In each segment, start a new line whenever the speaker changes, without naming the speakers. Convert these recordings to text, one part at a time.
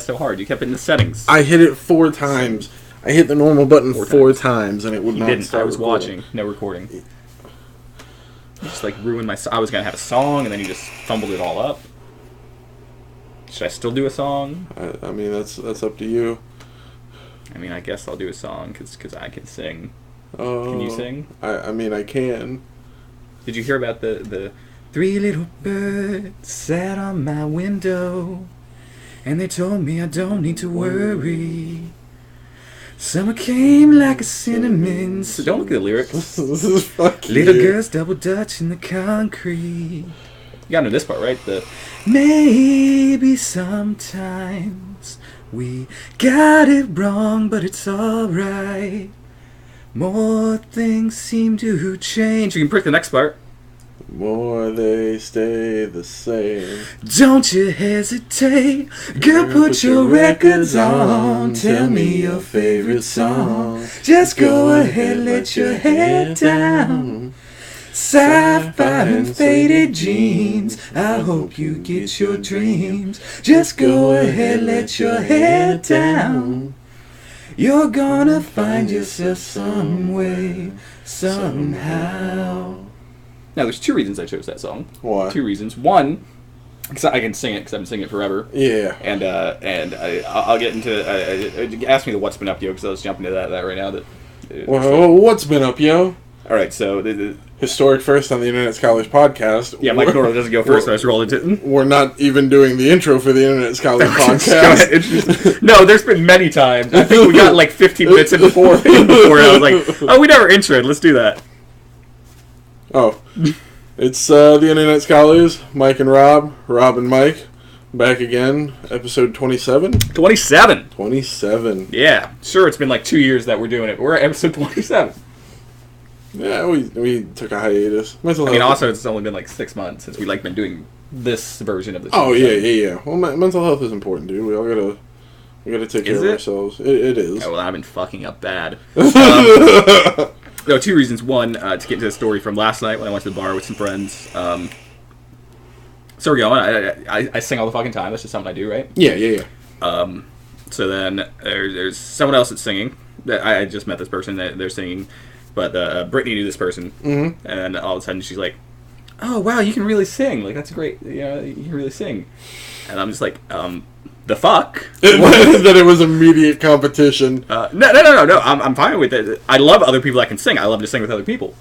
press so hard? You kept it in the settings.
I hit it 4 times. I hit the normal button 4 times, and it would not
didn't.
start
I was
recording.
watching. No recording. You just like ruined my... I was going to have a song, and then you just fumbled it all up. Should I still do a song?
I mean, that's up to you.
I mean, I guess I'll do a song, because I can sing.
Oh,
Can you sing?
I mean, I can.
Did you hear about the 3 little birds sat on my window, and they told me I don't need to worry. Summer came like a cinnamon. So don't look at the lyrics.
This is fucking
Little girls double dutch in the concrete. You gotta know this part, right? Maybe sometimes we got it wrong, but it's alright. More things seem to change. You can pick the next part.
More they stay the same.
Don't you hesitate. Girl, put your records on. Tell me your favorite song. Just go ahead, let your head down. Sapphire and faded jeans. I hope you get your dreams. Just go ahead, let your head down. You're gonna find yourself some way, somehow. Now, there's 2 reasons I chose that song.
Why?
2 reasons. One, because I can sing it because I've been singing it forever.
Yeah.
And I'll get into... ask me the what's been up, yo, because I was jumping to that right now.
Well, what's been up, yo?
All right, so...
Historic first on the Internet Scholars podcast.
Yeah, Mike normally doesn't go first, so I just rolled into it.
We're not even doing the intro for the Internet Scholars podcast.
No, there's been many times. I think we got like 15 minutes in before I was like, oh, we never introed. Let's do that.
Oh. It's the Internet Scholars, Mike and Rob and Mike, back again, episode 27?
27!
27.
Yeah, sure, it's been like 2 years that we're doing it, but we're at episode 27.
Yeah, we took a hiatus.
I mean, also, it's only been like 6 months since we like been doing this version of the show.
Oh, yeah. Well, mental health is important, dude. We gotta take care of ourselves. It is.
Oh, well, I've been fucking up bad. No, 2 reasons. One, to get into the story from last night when I went to the bar with some friends. So we're going. I sing all the fucking time. That's just something I do, right?
Yeah.
So then there's someone else that's singing. I just met this person. They're singing. But Brittany knew this person.
Mm-hmm.
And all of a sudden she's like, oh, wow, you can really sing. Like, that's great. You know, you can really sing. And I'm just like, the fuck?
That it was immediate competition.
No. I'm fine with it. I love other people that can sing. I love to sing with other people.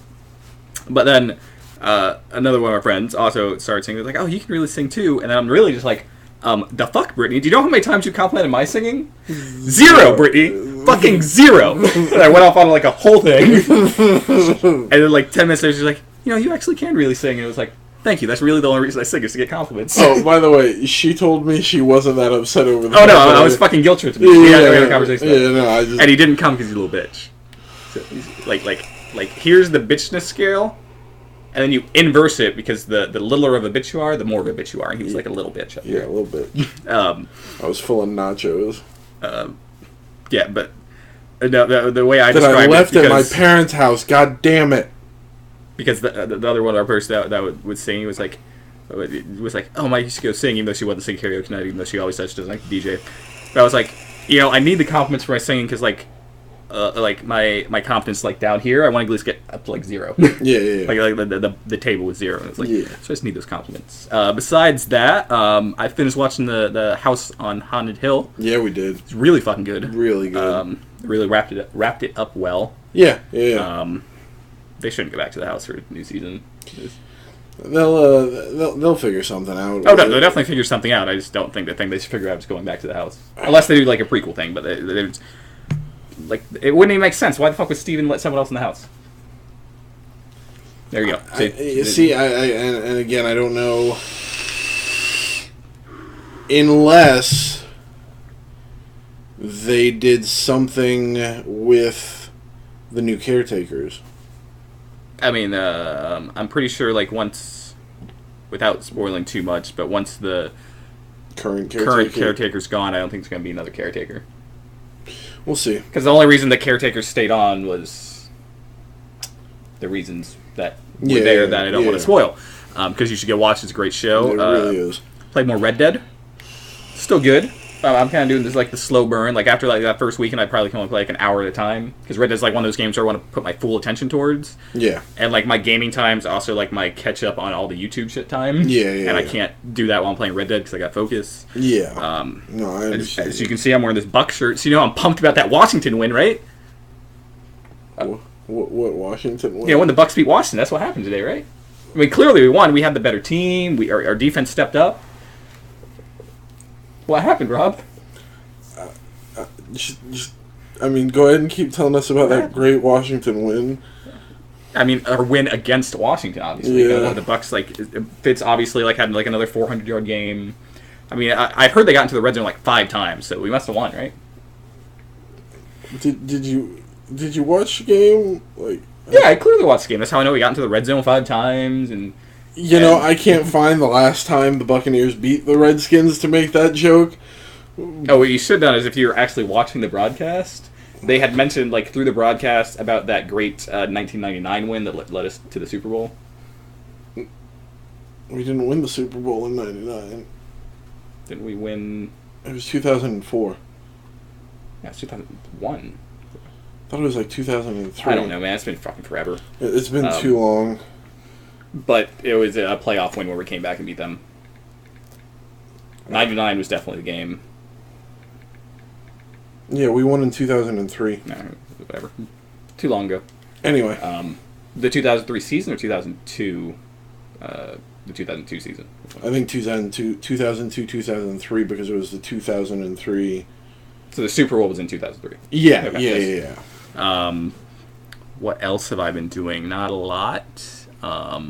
But then another one of our friends also started singing. Like, oh, you can really sing too. And then I'm really just like, the fuck, Brittany? Do you know how many times you complimented my singing? 0, Brittany. Fucking 0. And I went off on like a whole thing. And then like 10 minutes later, she's like, you know, you actually can really sing. And it was like, thank you. That's really the only reason I sing is to get compliments.
Oh, by the way, she told me she wasn't that upset over the...
Oh, no, I was fucking guilt-tripped. We had a conversation.
And
he didn't come because he's a little bitch. So he's like, here's the bitchness scale, and then you inverse it because the littler of a bitch you are, the more of a bitch you are. And he was like a little bitch up
there.
Yeah,
a little bit. I was full of nachos.
Yeah, but the way I
that
described
I left
it
at my parents' house. God damn it!
Because the other one of our person that would sing was like, oh, Mike used to go sing, even though she wasn't singing karaoke night, even though she always said she doesn't like the DJ. But I was like, you know, I need the compliments for my singing because like my confidence like down here, I want to at least get up to like 0.
Yeah.
Like the table was 0, and it's like, so I just need those compliments. Besides that, I finished watching the House on Haunted Hill.
Yeah, we did.
It's really fucking good.
Really good.
Really wrapped it up well.
Yeah.
They shouldn't go back to the house for a new season.
They'll figure something out.
Oh no, they'll definitely figure something out. I just don't think the thing they should figure out is going back to the house, unless they do like a prequel thing. But they like it wouldn't even make sense. Why the fuck would Steven let someone else in the house? There you go.
And again, I don't know unless they did something with the new caretakers.
I mean, I'm pretty sure, like, once, without spoiling too much, but once the
current
caretaker's gone, I don't think there's going to be another caretaker.
We'll see.
Because the only reason the caretaker stayed on was the reasons that were there that I don't want to spoil. Because you should go watch. It's a great show.
It really is.
Played more Red Dead. Still good.
I'm kind of doing this like the slow burn. Like after like that first weekend, I probably can only play like an hour at a time because Red Dead's like one of those games where I want to put my full attention towards.
Yeah.
And like my gaming time's also like my catch up on all the YouTube shit time.
Yeah.
And I can't do that while I'm playing Red Dead because I got focus.
Yeah. No, I understand.
As you can see, I'm wearing this Buck shirt, so you know I'm pumped about that Washington win, right?
What Washington win?
Yeah, when the Bucks beat Washington, that's what happened today, right? I mean, clearly we won. We had the better team. Our defense stepped up. What happened, Rob?
I mean, go ahead and keep telling us about that great Washington win.
I mean, our win against Washington, obviously.
Yeah.
The Bucks, like, Fitz obviously like had like another 400-yard game. I mean, I've heard they got into the red zone like 5 times, so we must have won, right?
Did you watch the game? Like,
yeah, I clearly watched the game. That's how I know we got into the red zone 5 times, and
you know, I can't find the last time the Buccaneers beat the Redskins to make that joke.
Oh, what you should have done is if you were actually watching the broadcast, they had mentioned like through the broadcast about that great 1999 win that led us to the Super Bowl.
We didn't win the Super Bowl in '99.
Didn't we win?
It was 2004.
Yeah, it's 2001.
I thought it was like 2003.
I don't know, man. It's been fucking forever.
It's been too long.
But it was a playoff win where we came back and beat them. 99 was definitely the game.
Yeah, we won in 2003.
No, whatever. Too long ago.
Anyway.
The 2003 season or 2002? The 2002 season.
I think 2002, 2003, because it was the 2003.
So the Super Bowl was in 2003.
Yeah,
okay,
yeah.
What else have I been doing? Not a lot. I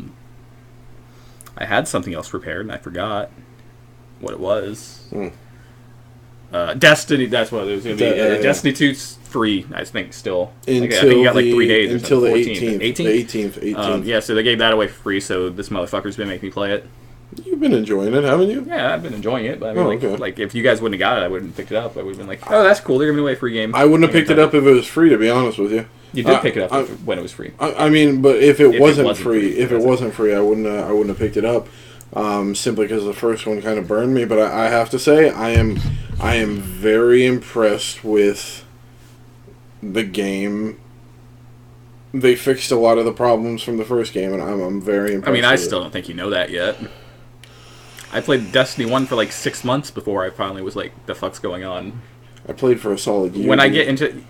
had something else prepared and I forgot what it was. Destiny, that's what it was going to be. Destiny 2's free, I think, still. I think you got like 3 days.
Until the 18th.
18th? Yeah, so they gave that away for free, so this motherfucker's been making me play it.
You've been enjoying it, haven't you?
Yeah, I've been enjoying it, but I mean, like if you guys wouldn't have got it, I wouldn't have picked it up. I would have been like, oh, that's cool, they're giving away a free game.
I wouldn't have picked it up if it was free, to be honest with you.
You did pick it up when it was free.
I mean, but if it wasn't free, I wouldn't have picked it up. Simply because the first one kind of burned me. But I have to say, I am very impressed with the game. They fixed a lot of the problems from the first game, and I'm very impressed.
I mean, I still don't think you know that yet. I played Destiny 1 for like 6 months before I finally was like, the fuck's going on?
I played for a solid year.
When I get into...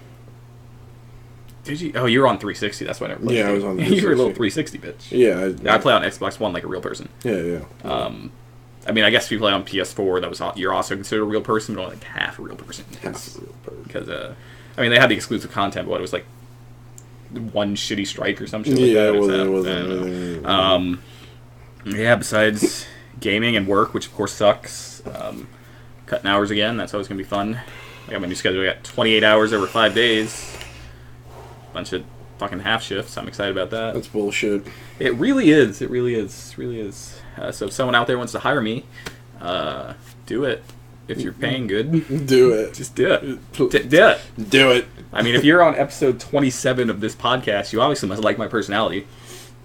Did you? Oh, you were on 360. That's why I never played.
Yeah, I was on 360.
You were a little 360 bitch.
Yeah.
I play on Xbox One like a real person.
Yeah.
I mean, I guess if you play on PS4, you're also considered a real person, but only like half a real person. Because, I mean, they had the exclusive content, but it was like one shitty strike or some shit like that.
It wasn't.
Yeah, besides gaming and work, which of course sucks. Cutting hours again, that's always going to be fun. I got my new schedule. I got 28 hours over 5 days. Bunch of fucking half shifts. I'm excited about that.
That's bullshit.
It really is. It really is. So if someone out there wants to hire me, do it. If you're paying good,
do it.
Just do it. Do it.
Do it.
I mean, if you're on episode 27 of this podcast, you obviously must like my personality.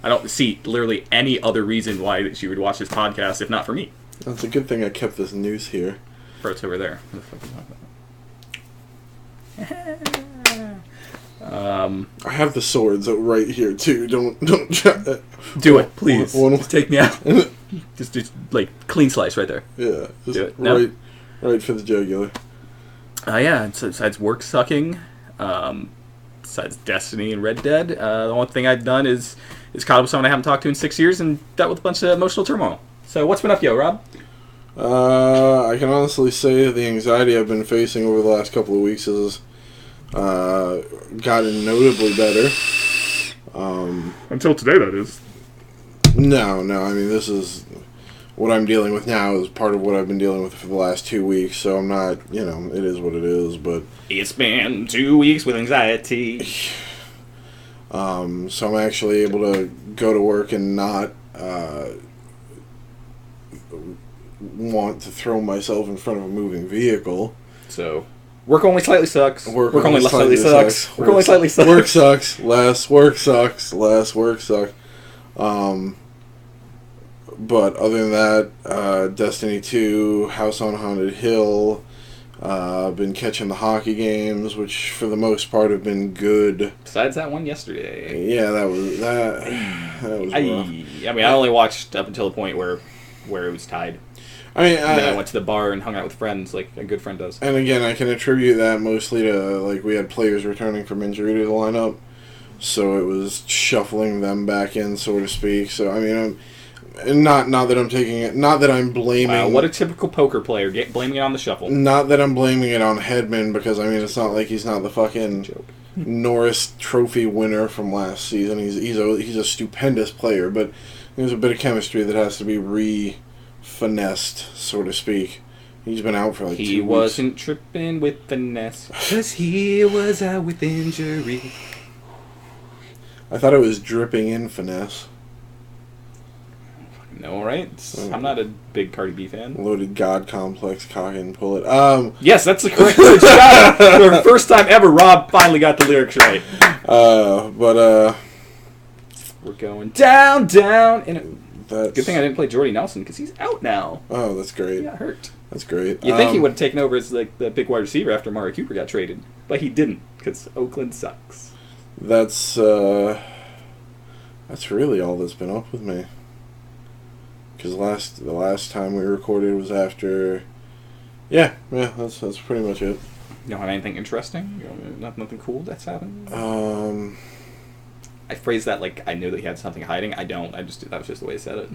I don't see literally any other reason why that you would watch this podcast if not for me.
That's a good thing I kept this news here.
It's over there. What the fuck is that?
I have the swords right here too. Don't try.
Do it, please. Just take me out. just like clean slice right there.
Yeah, just
do it.
Right for the jugular.
Yeah. So besides work sucking, besides Destiny and Red Dead, the only thing I've done is caught up with someone I haven't talked to in 6 years and dealt with a bunch of emotional turmoil. So what's been up, Rob?
I can honestly say the anxiety I've been facing over the last couple of weeks has gotten notably better.
Until today, that is.
No. I mean, this is what I'm dealing with now is part of what I've been dealing with for the last 2 weeks. So I'm not, it is what it is. But
it's been 2 weeks with anxiety.
So I'm actually able to go to work and not want to throw myself in front of a moving vehicle.
So work only slightly sucks.
Work
only slightly sucks. Work only slightly sucks.
Work sucks. Less work sucks. Less work sucks. But other than that, Destiny 2, House on Haunted Hill, Been catching the hockey games, which for the most part have been good.
Besides that one yesterday.
Yeah, that was rough.
I mean, I only watched up until the point where it was tied.
I mean,
and then I went to the bar and hung out with friends, like a good friend does.
And again, I can attribute that mostly to, like, we had players returning from injury to the lineup, so it was shuffling them back in, so to speak. So, I mean, not that I'm taking it, not that I'm blaming...
Wow, what a typical poker player, blaming it on the shuffle.
Not that I'm blaming it on Hedman, because, I mean, it's not like he's not the fucking Norris Trophy winner from last season. He's a stupendous player, but there's a bit of chemistry that has to be finessed, so to speak. He's been out for like 2 weeks.
He wasn't tripping with finesse, 'cause he was out with injury.
I thought it was dripping in finesse.
No, right? I'm not a big Cardi B fan.
Loaded God complex, cock and pull it.
Yes, that's the correct word. For the first time ever, Rob finally got the lyrics right.
But
we're going down, and
that's...
Good thing I didn't play Jordy Nelson, because he's out now.
Oh, that's great.
He got hurt.
That's great.
You think he would have taken over as like the big wide receiver after Amari Cooper got traded, but he didn't, because Oakland sucks.
That's really all that's been up with me. Because the last time we recorded was after... Yeah, that's pretty much it.
You don't have anything interesting? You know, nothing cool that's happened? I phrased that like I knew that he had something hiding. I don't. That was just the way I said it.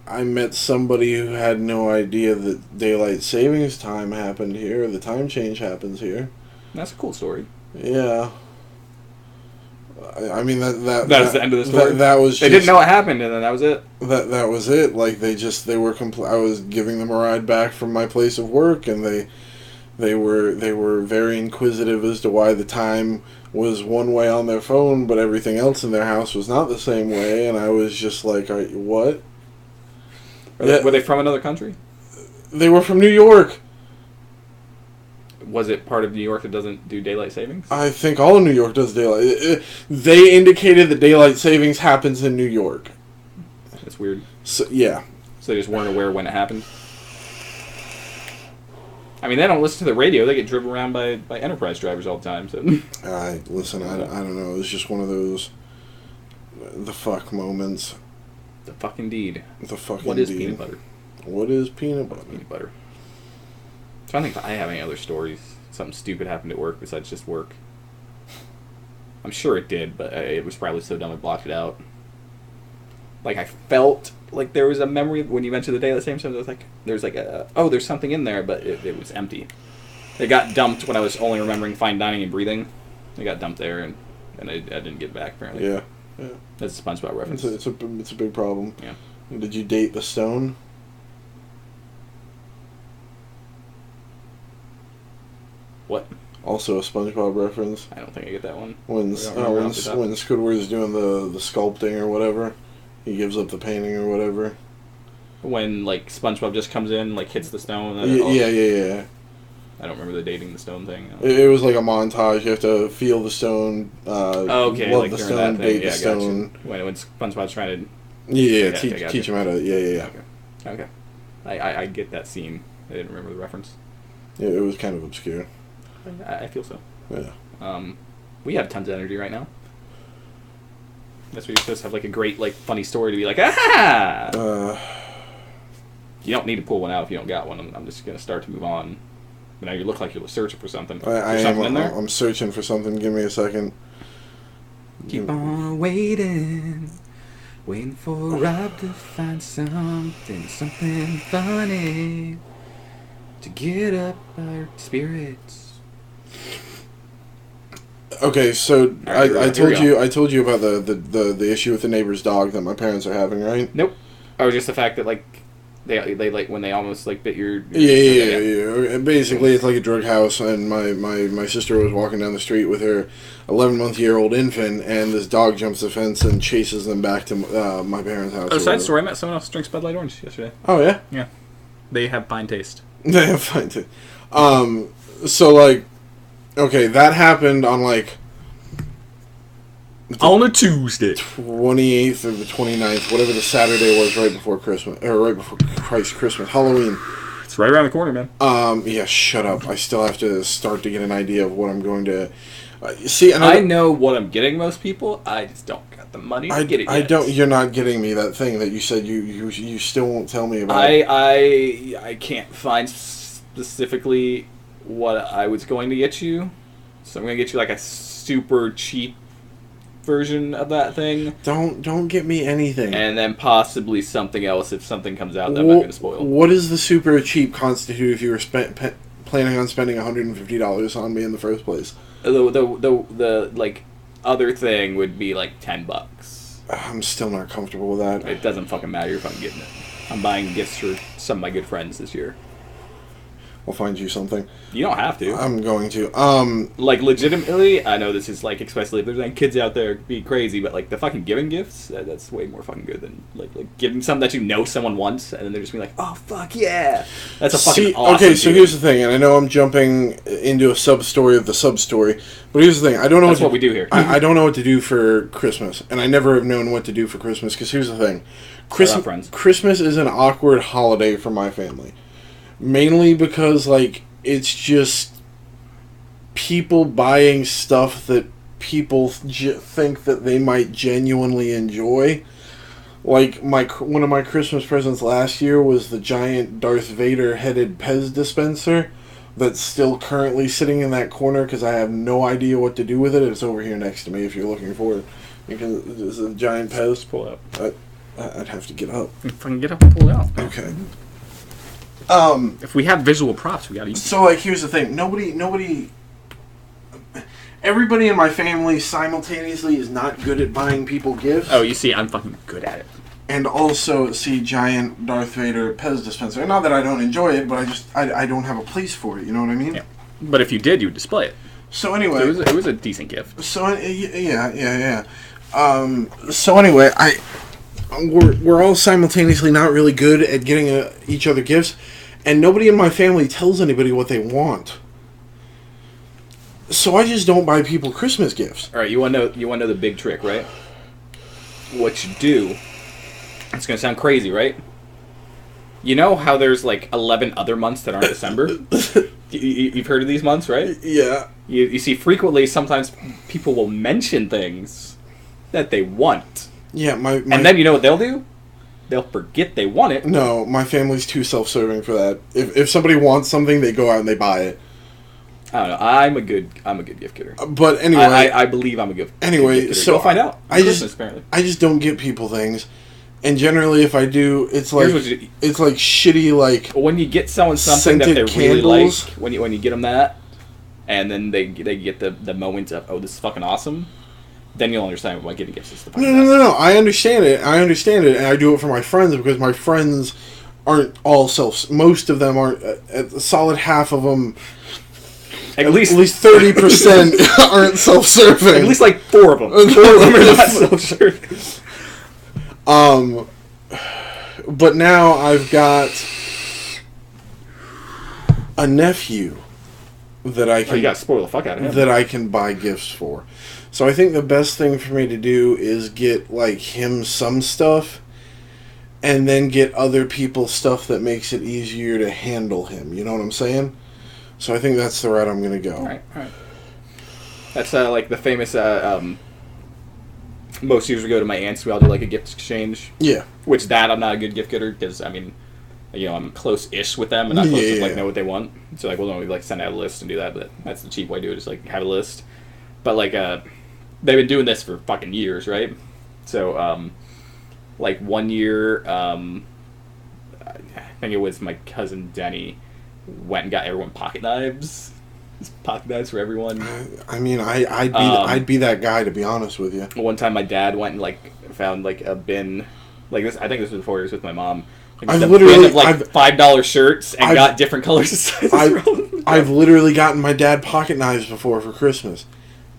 I met somebody who had no idea that daylight savings time happened here. The time change happens here.
That's a cool story.
Yeah. I mean that
was the end of the story.
That was.
They didn't know what happened, and then that was it.
That was it. Like they were I was giving them a ride back from my place of work, and they were very inquisitive as to why the time was one way on their phone, but everything else in their house was not the same way. And I was just like, what?
Were they from another country?
They were from New York.
Was it part of New York that doesn't do daylight savings?
I think all of New York does daylight. They indicated that daylight savings happens in New York.
That's weird.
So, yeah.
So they just weren't aware when it happened? I mean, they don't listen to the radio. They get driven around by Enterprise drivers all the time. So.
Listen, I don't know. It's just one of those the fuck moments.
The fuck indeed.
The fuck
What
indeed.
is peanut butter?
What is peanut butter?
Peanut butter. I'm trying to think if I have any other stories. Something stupid happened at work besides just work. I'm sure it did, but it was probably so dumb I blocked it out. Like, I felt like there was a memory when you mentioned the day at the same time. I was like, there's something in there, but it was empty. It got dumped when I was only remembering fine dining and breathing. It got dumped there, and I didn't get it back, apparently.
Yeah.
That's a SpongeBob reference.
It's a big problem.
Yeah.
Did you date the stone?
What?
Also a SpongeBob reference.
I don't think I get that one.
When Squidward's doing the sculpting or whatever, he gives up the painting or whatever.
When like SpongeBob just comes in, like hits the stone.
Yeah.
I don't remember the dating the stone thing.
It was like a montage. You have to feel the stone.
Okay,
love
like
the
during
stone,
that thing.
date the stone.
When SpongeBob's trying to.
Teach him how to. Yeah.
Okay. I get that scene. I didn't remember the reference.
Yeah, it was kind of obscure.
I feel so.
Yeah.
We have tons of energy right now. That's where you're supposed to have like a great, like, funny story to be like, ah! You don't need to pull one out if you don't got one. I'm just going to start to move on. But now you look like you're searching for something.
I'm searching for something. Give me a second.
Keep on waiting for Rob to find something funny to get up our spirits.
Okay, so I told you about the issue with the neighbor's dog that my parents are having, right?
Nope. Or just the fact that like they like when they almost like bit your
yeah. Basically, it's like a drug house, and my sister was walking down the street with her 11-month-old infant, and this dog jumps the fence and chases them back to my parents' house.
Oh, side story: I met someone else drinks Bud Light Orange yesterday.
Oh yeah.
Yeah. They have fine taste.
They have fine taste. So like, okay, that happened on like.
On a Tuesday.
28th or the 29th, whatever the Saturday was right before Christmas, or right before Christmas, Halloween.
It's right around the corner, man.
Yeah, shut up. I still have to start to get an idea of what I'm going to...
I know what I'm getting most people. I just don't got the money to get it yet.
You're not getting me that thing that you said you still won't tell me about.
I can't find specifically what I was going to get you. So I'm going to get you like a super cheap version of that thing.
Don't get me anything.
And then possibly something else if something comes out that I'm not going to spoil.
What does the super cheap constitute if you were planning on spending $150 on me in the first place?
The like other thing would be like $10.
I'm still not comfortable with that.
It doesn't fucking matter if I'm getting it. I'm buying gifts for some of my good friends this year.
I'll find you something.
You don't have to.
I'm going to.
Like, legitimately, I know this is, like, especially if there's, like, kids out there be crazy, but, like, the fucking giving gifts, that's way more fucking good than, like giving something that you know someone wants, and then they're just being like, oh, fuck, yeah. That's a fucking awesome
okay, so here's the thing, and I know I'm jumping into a sub-story of the sub-story, but here's the thing. I don't know
what we do here.
I don't know what to do for Christmas, and I never have known what to do for Christmas, because here's the thing. Christmas is an awkward holiday for my family. Mainly because, like, it's just people buying stuff that people think that they might genuinely enjoy. Like, one of my Christmas presents last year was the giant Darth Vader-headed Pez dispenser that's still currently sitting in that corner because I have no idea what to do with it. It's over here next to me if you're looking for it. It's a giant Pez.
Pull it up.
I'd have to get up.
If I can get up and pull it out.
Okay.
If we have visual props, we gotta use.
So, like, here's the thing. Everybody in my family simultaneously is not good at buying people gifts.
Oh, you see, I'm fucking good at it.
And also see giant Darth Vader Pez dispenser. Not that I don't enjoy it, but I don't have a place for it. You know what I mean?
Yeah. But if you did, you would display it.
So anyway,
so it was a decent gift.
So yeah. So anyway, we're all simultaneously not really good at getting each other gifts, and nobody in my family tells anybody what they want. So I just don't buy people Christmas gifts.
All right, you want to know the big trick, right? What you do, it's gonna sound crazy, right? You know how there's like 11 other months that aren't December? You've heard of these months, right?
Yeah.
You see frequently, sometimes people will mention things that they want.
Yeah, and
then you know what they'll do? They'll forget they want it.
No, my family's too self-serving for that. If somebody wants something, they go out and they buy it.
I don't know. I'm a good gift getter.
But anyway,
I believe I'm a good.
Anyway,
good gift
so
Go find out.
I just don't get people things, and generally, if I do, it's like it's like shitty like.
When you get someone something that they really like, when you get them that, and then they get the moment of, oh, this is fucking awesome. Then you'll understand why giving gifts is the point.
No. I understand it, and I do it for my friends because my friends aren't all most of them aren't. A solid half of them. At least 30% aren't self-serving.
At least like 4 of them. 4 of them are not self-serving.
But now I've got a nephew that I can.
You gotta spoil the fuck out of him.
That I can buy gifts for. So I think the best thing for me to do is get like him some stuff, and then get other people stuff that makes it easier to handle him. You know what I'm saying? So I think that's the route I'm going to go.
All right. That's like the famous. Most years we go to my aunt's. We all do like a gift exchange.
Yeah.
Which I'm not a good gift getter because I mean, I'm close-ish with them and not close to like know what they want. So like we'll only like send out a list and do that. But that's the cheap way to do it. Is like have a list. But like they've been doing this for fucking years, right? So like one year, I think it was my cousin Denny. Went and got everyone pocket knives. Pocket knives for everyone.
I mean, I'd be that guy, to be honest with you.
One time, my dad went and like found like a bin, like this. I think this was before he was with my mom. Like,
I've literally
bin of, like $5 shirts and got different colors and sizes.
I've literally gotten my dad pocket knives before for Christmas.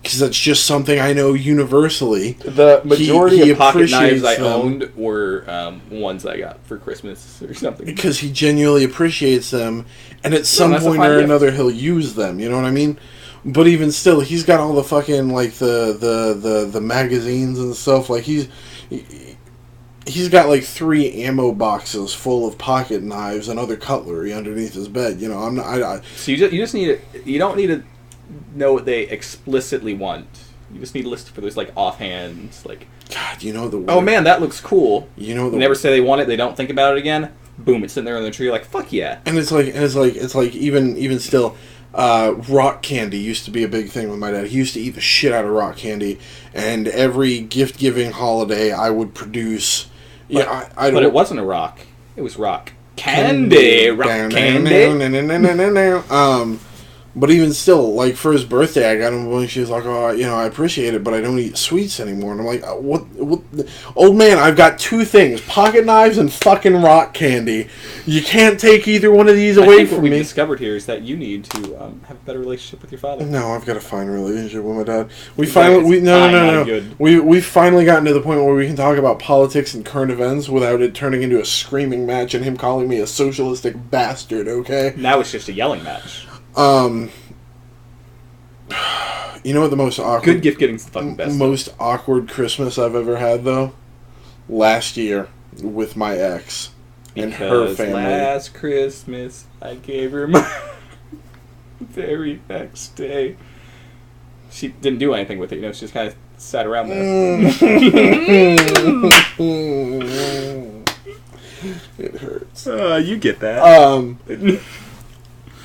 Because that's just something I know universally.
The majority of pocket knives I owned were ones I got for Christmas or something.
Because he genuinely appreciates them, and at some point or another he'll use them. You know what I mean? But even still, he's got all the fucking like the magazines and stuff. Like he's got like 3 ammo boxes full of pocket knives and other cutlery underneath his bed. You know, I'm not.
So you just need to. You don't need to know what they explicitly want. You just need to list for those like offhands, like.
God, you know the.
Oh man, that looks cool.
You know
they never say they want it. They don't think about it again. Boom! It's sitting there on the tree. Like fuck yeah.
And it's like even still. Rock candy used to be a big thing with my dad. He used to eat the shit out of rock candy, and every gift-giving holiday I would produce.
But it wasn't a rock. It was rock candy. Rock candy.
But even still, like, for his birthday, I got him a bunch. She was like, oh, you know, I appreciate it, but I don't eat sweets anymore. And I'm like, what? Old man, I've got 2 things. Pocket knives and fucking rock candy. You can't take either one of these away from me.
What we discovered here is that you need to have a better relationship with your father.
No, I've got a fine relationship with my dad. We finally gotten to the point where we can talk about politics and current events without it turning into a screaming match and him calling me a socialistic bastard, okay?
Now it's just a yelling match.
You know what the most awkward...
Good gift getting's the fucking best.
Most awkward Christmas I've ever had, though? Last year, with my ex. And her family.
Last Christmas, I gave her my... very next day. She didn't do anything with it, you know, she just kind of sat around there.
It hurts.
You get that.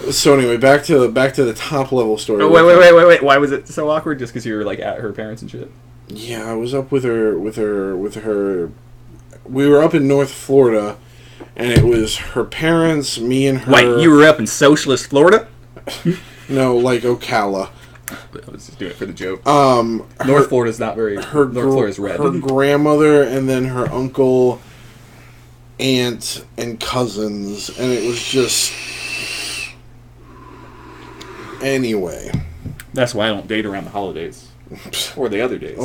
So anyway, back to the top level story.
Oh, wait. Why was it so awkward? Just because you were like at her parents and shit?
Yeah, I was up with her. We were up in North Florida, and it was her parents, me, and her.
Wait, you were up in socialist Florida?
No, like Ocala.
I was just doing it for the joke.
North
Florida's not very. North Florida's red.
Her grandmother, and then her uncle, aunt, and cousins, and it was just. Anyway.
That's why I don't date around the holidays. Or the other days.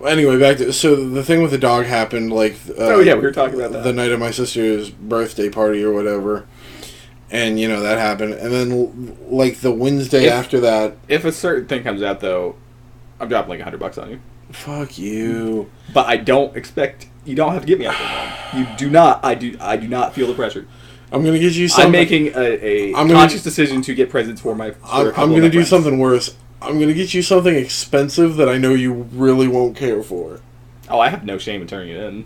Anyway, back to... So, the thing with the dog happened, like...
we were talking about that.
The night of my sister's birthday party or whatever. And, you know, that happened. And then, like, the Wednesday after that...
If a certain thing comes out, though, I'm dropping, like, $100 on you.
Fuck you.
But I don't expect... You don't have to give me anything. You do not... I do not feel the pressure.
I'm gonna get you something.
I'm making a conscious decision to get presents for my.
I'm gonna do something worse. I'm gonna get you something expensive that I know you really won't care for.
Oh, I have no shame in turning it in.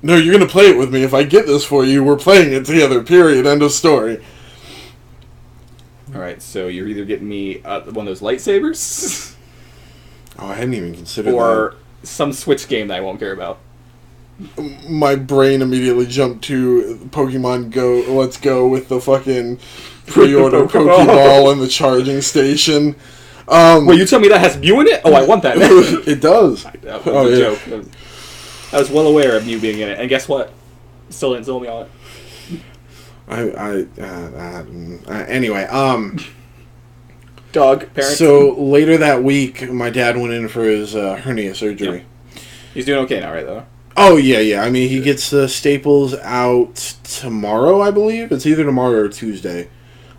No, you're gonna play it with me. If I get this for you, we're playing it together. Period. End of story.
All right, so you're either getting me one of those lightsabers.
Oh, I hadn't even considered that.
Or some Switch game that I won't care about.
My brain immediately jumped to Pokemon Go. Let's go with the fucking pre-order Pokeball and the charging station.
Wait, you tell me that has Mew in it? Oh, I want that.
It does.
That was a joke. I was well aware of Mew being in it, and guess what? Still didn't sell me on it.
Anyway,
dog parents.
So later that week, my dad went in for his hernia surgery.
Yeah. He's doing okay now, right? Though.
Oh, yeah. I mean, he gets the staples out tomorrow, I believe. It's either tomorrow or Tuesday.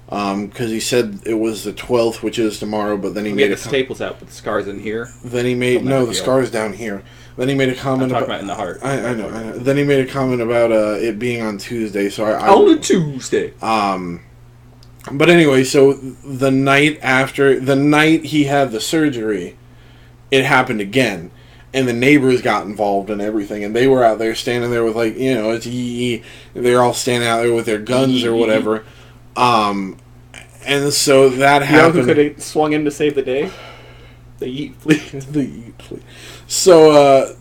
Because he said it was the 12th, which is tomorrow, but then he made
the staples out, but the scars in here.
Then he made... No, the scar's down here. Then he made a comment
about in the heart.
I know. Then he made a comment about it being on Tuesday, so
on a Tuesday.
But anyway, so the night he had the surgery, it happened again. And the neighbors got involved and everything, and they were out there standing there with, like, you know, it's yee. They're all standing out there with their guns or whatever. And so that happened.
You know who could have swung in to save the day? The Yeet Fleet.
The Yeet Fleet. So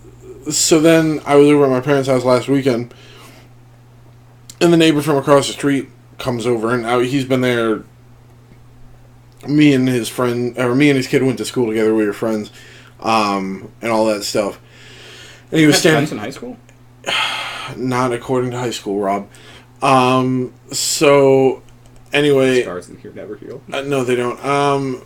then I was over at my parents' house last weekend, and the neighbor from across the street comes over, and he's been there. Me and his kid went to school together. We were friends. And all that stuff. And he was standing
in high school?
Not according to high school, Rob. So anyway,
scars in here never heal.
No, they don't.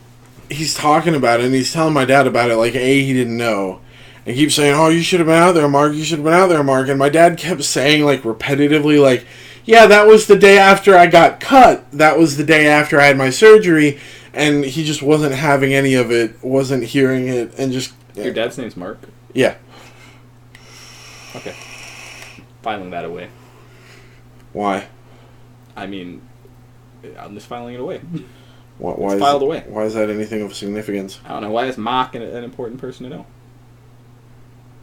He's talking about it, and he's telling my dad about it. Like, he didn't know, and he keeps saying, "Oh, you should have been out there, Mark. You should have been out there, Mark." And my dad kept saying, like, repetitively, like, "Yeah, that was the day after I got cut. That was the day after I had my surgery." and he just wasn't having any of it, wasn't hearing it, and just...
Yeah. Your dad's name's Mark?
Yeah.
Okay. Filing that away.
Why?
I mean, I'm just filing it away.
Why
it's filed away.
Why is that anything of significance?
I don't know. Why is Mark an important person to know?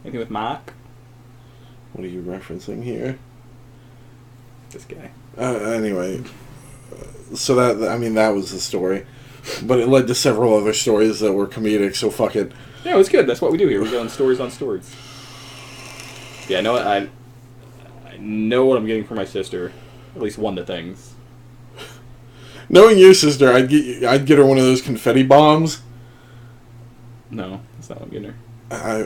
Anything with Mark?
What are you referencing here?
This guy.
Anyway, so that was the story, but it led to several other stories that were comedic. So fuck it.
Yeah, it was good. That's what we do here. We go on stories on stories. Yeah, I know. I know what I'm getting for my sister. At least one of the things.
Knowing your sister, I'd get her one of those confetti bombs.
No, that's not what I'm getting her.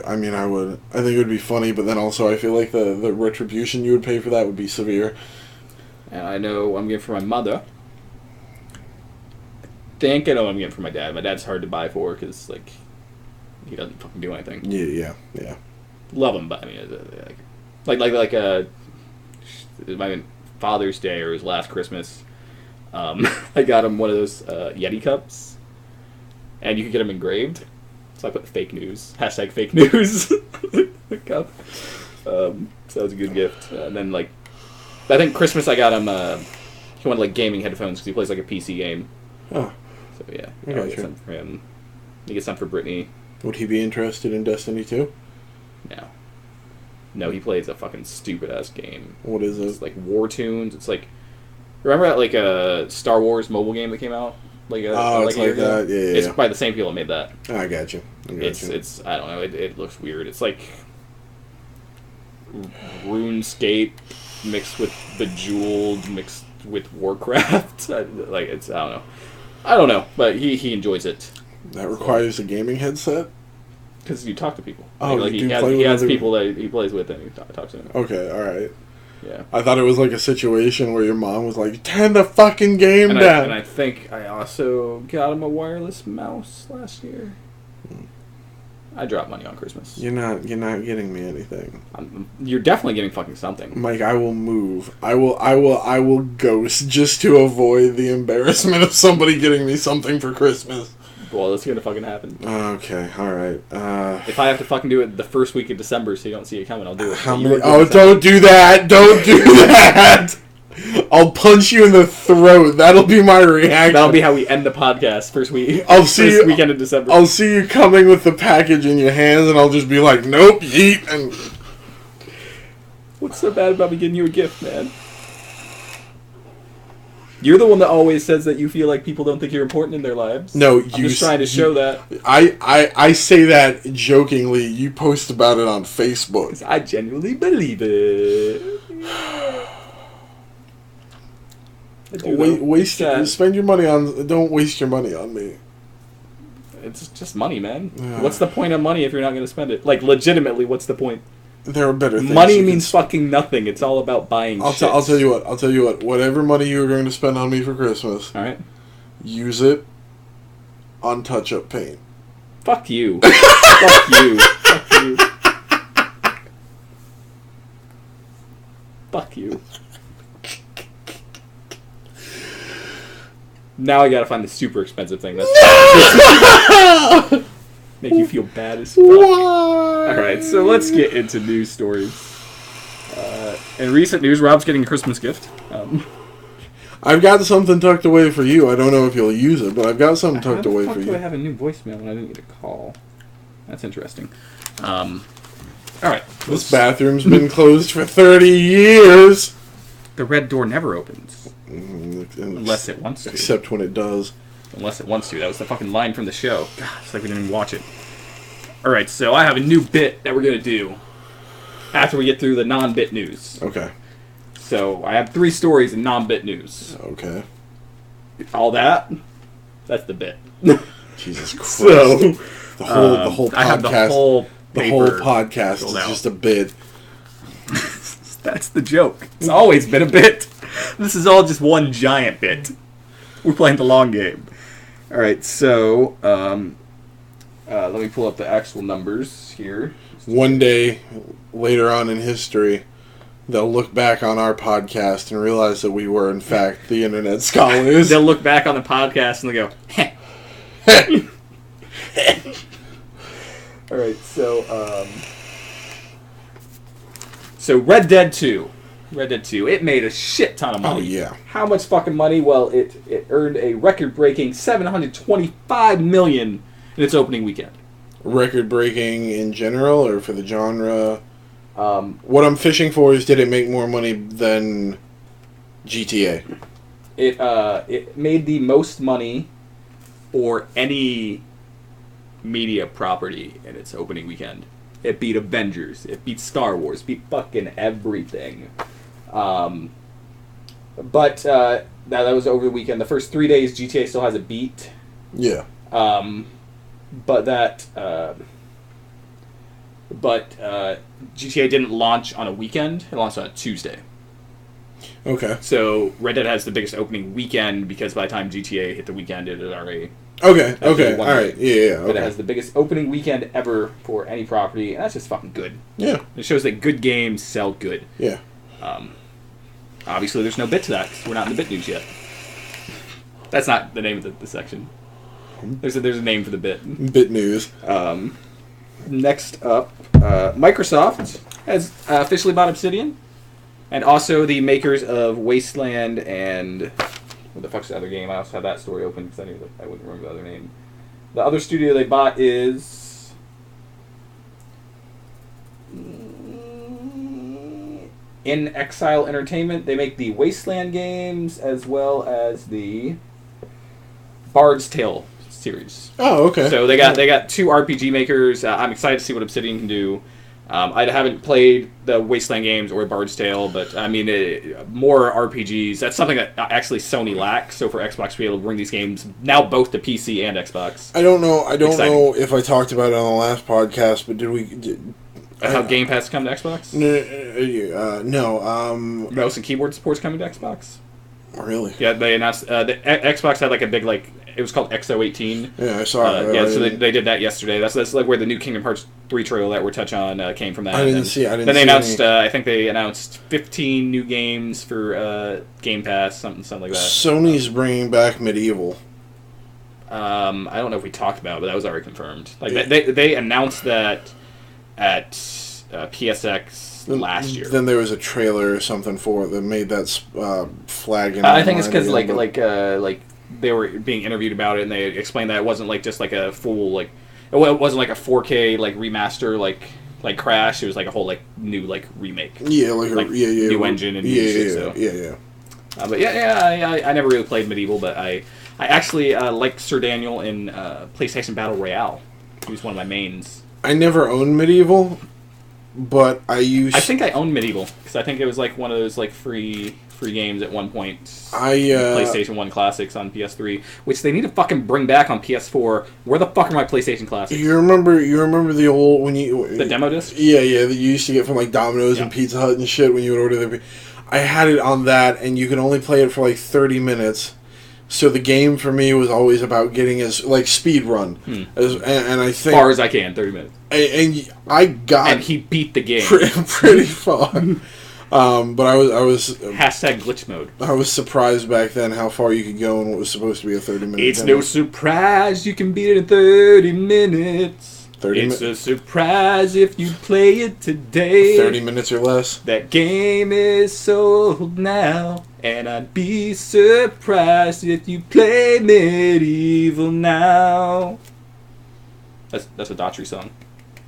I mean, I would. I think it would be funny, but then also I feel like the retribution you would pay for that would be severe.
And I know what I'm getting for my mother. I think I know what I'm getting for my dad. My dad's hard to buy for because, like, he doesn't fucking do anything.
Yeah.
Love him, but I mean, my Father's Day or his last Christmas, I got him one of those Yeti cups, and you could get them engraved. So I put fake news, hashtag fake news, cup. So that was a good gift. And then, like, I think Christmas I got him, he wanted, like, gaming headphones because he plays, like, a PC game.
Oh.
So, yeah. I'll get some for him. He gets some for Brittany.
Would he be interested in Destiny 2?
No. No, he plays a fucking stupid-ass game.
What is it?
It's like War Tunes. It's like... Remember that, like, a Star Wars mobile game that came out? Like
it's like that? Yeah.
It's by the same people that made that.
Oh, I got you.
It's I don't know, it looks weird. It's like... RuneScape mixed with Bejeweled, mixed with Warcraft. I don't know, but he enjoys it.
That requires a gaming headset?
Because you talk to people.
Oh,
like, he has people that he plays with and he talks to them.
Okay, alright.
Yeah.
I thought it was like a situation where your mom was like, turn the fucking game down.
And I think I also got him a wireless mouse last year. I dropped money on Christmas.
You're not getting me anything.
You're definitely getting fucking something.
Mike, I will move. I will ghost just to avoid the embarrassment of somebody getting me something for Christmas.
Well, that's gonna fucking happen.
Okay, alright.
If I have to fucking do it the first week of December so you don't see it coming, I'll do it.
Don't do that! Don't do that! I'll punch you in the throat. That'll be my reaction.
That'll be how we end the podcast first week.
First
weekend of December.
I'll see you coming with the package in your hands, and I'll just be like, "Nope, yeet." And
what's so bad about me getting you a gift, man? You're the one that always says that you feel like people don't think you're important in their lives.
No,
I'm just trying to show that.
I say that jokingly. You post about it on Facebook.
'Cause I genuinely believe it.
Spend your money on. Don't waste your money on me.
It's just money, man. What's the point of money if you're not going to spend it? Like, legitimately, what's the point?
There are better things.
Money means fucking nothing. It's all about buying shit.
I'll tell you what. Whatever money you are going to spend on me for Christmas,
all right,
use it on touch-up paint.
Fuck you. Fuck you. Fuck you. Fuck you. Now I gotta find the super expensive thing. That's make you feel bad as fuck. Alright, so let's get into news stories. In recent news, Rob's getting a Christmas gift.
I've got something tucked away for you. I don't know if you'll use it, but I've got something tucked away for you.
How do I have a new voicemail when I didn't get a call? That's interesting. Alright.
This bathroom's been closed for 30 years.
The red door never opens. Unless it wants to.
Except when it does.
Unless it wants to. That was the fucking line from the show. God, it's like we didn't even watch it. Alright, so I have a new bit that we're going to do after we get through the non-bit news.
Okay.
So, I have 3 stories in non-bit news.
Okay.
All that, that's the bit.
Jesus Christ.
So,
the whole podcast.
I have the whole
podcast is just a bit.
That's the joke. It's always been a bit. This is all just one giant bit. We're playing the long game. Alright, so, let me pull up the actual numbers here.
One day, later on in history, they'll look back on our podcast and realize that we were, in fact, the internet scholars.
They'll look back on the podcast and they'll go, heh, All right, so Red Dead 2. Red Dead 2. It made a shit ton of money.
Oh, yeah.
How much fucking money? Well, it earned a record-breaking $725 million in its opening weekend.
Record-breaking in general, or for the genre? What I'm fishing for is, did it make more money than GTA?
It made the most money for any media property in its opening weekend. It beat Avengers. It beat Star Wars. It beat fucking everything. But that was over the weekend. The first 3 days, GTA still has a beat.
Yeah.
But GTA didn't launch on a weekend. It launched on a Tuesday.
Okay.
So Red Dead has the biggest opening weekend because by the time GTA hit the weekend, it had already...
Okay, all right. Yeah, okay.
But it has the biggest opening weekend ever for any property, and that's just fucking good.
Yeah.
It shows that good games sell good.
Yeah.
Obviously, there's no bit to that, because we're not in the bit news yet. That's not the name of the section. There's a name for the bit.
Bit news.
Next up, Microsoft has officially bought Obsidian, and also the makers of Wasteland and... What the fuck's the other game? I also have that story open because I wouldn't remember the other name. The other studio they bought is... In Exile Entertainment. They make the Wasteland games as well as the Bard's Tale series.
Oh, okay.
So they got two RPG makers. I'm excited to see what Obsidian can do. I haven't played the Wasteland games or Bard's Tale, but I mean, more RPGs. That's something that actually Sony lacks. So for Xbox to be able to bring these games now both to PC and Xbox.
I don't know if I talked about it on the last podcast, but did
how Game Pass come to Xbox?
No.
Mouse and keyboard support's coming to Xbox.
Really?
Yeah, they announced the Xbox had like a big it was called XO18.
Yeah, I saw it.
Yeah, so they did that yesterday. That's like where the new Kingdom Hearts 3 trailer that we're touching on came from that.
I didn't see.
Then they announced. I think they announced 15 new games for Game Pass, something like that.
Sony's bringing back Medieval.
I don't know if we talked about it, but that was already confirmed. Like they announced that at PSX last year.
Then there was a trailer or something for it that made that flag.
I think it's because like they were being interviewed about it, and they explained that it wasn't like just like a full it wasn't like a 4K like remaster like Crash. It was like a whole like new like remake.
Yeah, new
engine and new shit. So.
Yeah.
But I never really played Medieval, but I actually like Sir Daniel in PlayStation Battle Royale. He was one of my mains.
I never owned Medieval, but I
think I owned Medieval because I think it was like one of those like free games at one point. PlayStation 1 Classics on PS3, which they need to fucking bring back on PS4. Where the fuck are my PlayStation Classics?
You remember the old
the demo disc?
Yeah, that you used to get from like Domino's and Pizza Hut and shit when you would order their. I had it on that, and you could only play it for like 30 minutes. So the game for me was always about getting as like speed run, and I think
as far as I can, 30 minutes.
And I got,
and he beat the game
pretty far. But I was
hashtag glitch mode.
I was surprised back then how far you could go in what was supposed to be a 30-minute.
It's demo. No surprise you can beat it in 30 minutes. It's a surprise if you play it today.
30 minutes or less.
That game is sold now, and I'd be surprised if you play Medieval now. That's a Daughtry song,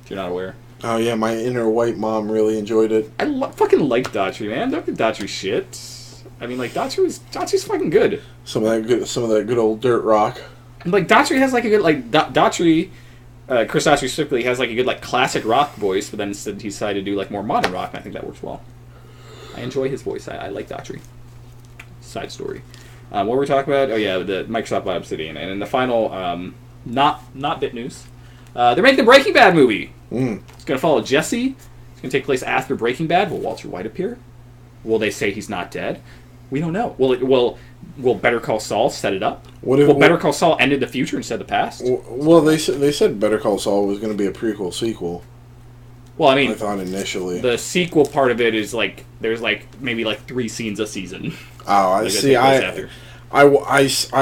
if you're not aware.
Oh yeah, my inner white mom really enjoyed it.
I fucking like Daughtry, man. Don't get Daughtry shit. I mean, like Daughtry's fucking good.
Some of that good old dirt rock.
Like Daughtry has like a good Daughtry. Chris Daughtry specifically has like a good like classic rock voice, but then instead he decided to do like more modern rock, and I think that works well. I enjoy his voice. I like Daughtry. Side story. What were we talking about? Oh yeah, the Microsoft bought Obsidian, and in the final, not bit news. They're making a Breaking Bad movie. It's going to follow Jesse. It's going to take place after Breaking Bad. Will Walter White appear? Will they say he's not dead? We don't know. Will Better Call Saul set it up? Will Better Call Saul end in the future instead of the past?
Well, they said Better Call Saul was going to be a prequel sequel.
Well, I mean,
I thought initially
the sequel part of it is like there's like maybe like 3 scenes a season.
Oh, I see. I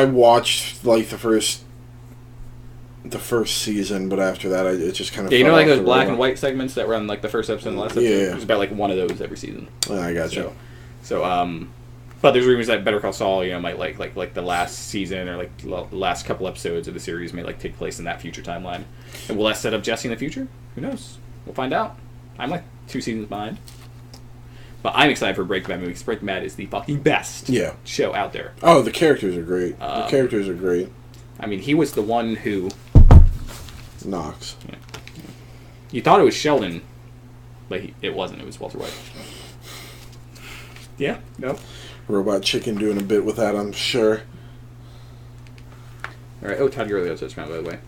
watched like the first the first season, but after that, it just kind of.
Yeah, you know,
fell
like
off
those
the
black
radar.
and white segments that run like the first episode and the last episode.
Yeah.
There's about like one of those every season.
I got you.
But there's rumors that Better Call Saul, you know, might like the last season or like the last couple episodes of the series may like take place in that future timeline. And will that set up Jesse in the future? Who knows? We'll find out. I'm like 2 seasons behind. But I'm excited for Breaking Bad movie because Breaking Bad is the fucking best show out there.
Oh, the characters are great. The characters are great.
I mean, he was the one who...
Knox.
Yeah. You thought it was Sheldon, but it wasn't. It was Walter White. Yeah? No?
Robot Chicken doing a bit with that, I'm sure.
Alright. Oh, Todd Gurley touched by the way.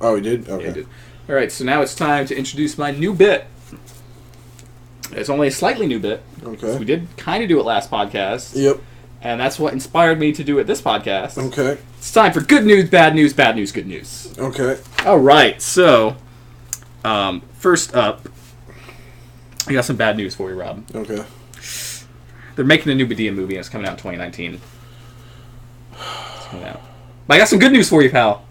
Oh, he did? Okay.
Yeah, he did. Alright, so now it's time to introduce my new bit. It's only a slightly new bit.
Okay.
We did kind of do it last podcast.
Yep.
And that's what inspired me to do it this podcast.
Okay.
It's time for good news, bad news, good news.
Okay.
Alright, so, first up, I got some bad news for you, Rob.
Okay.
They're making a new Medea movie, and it's coming out in 2019. It's coming out. But I got some good news for you, pal.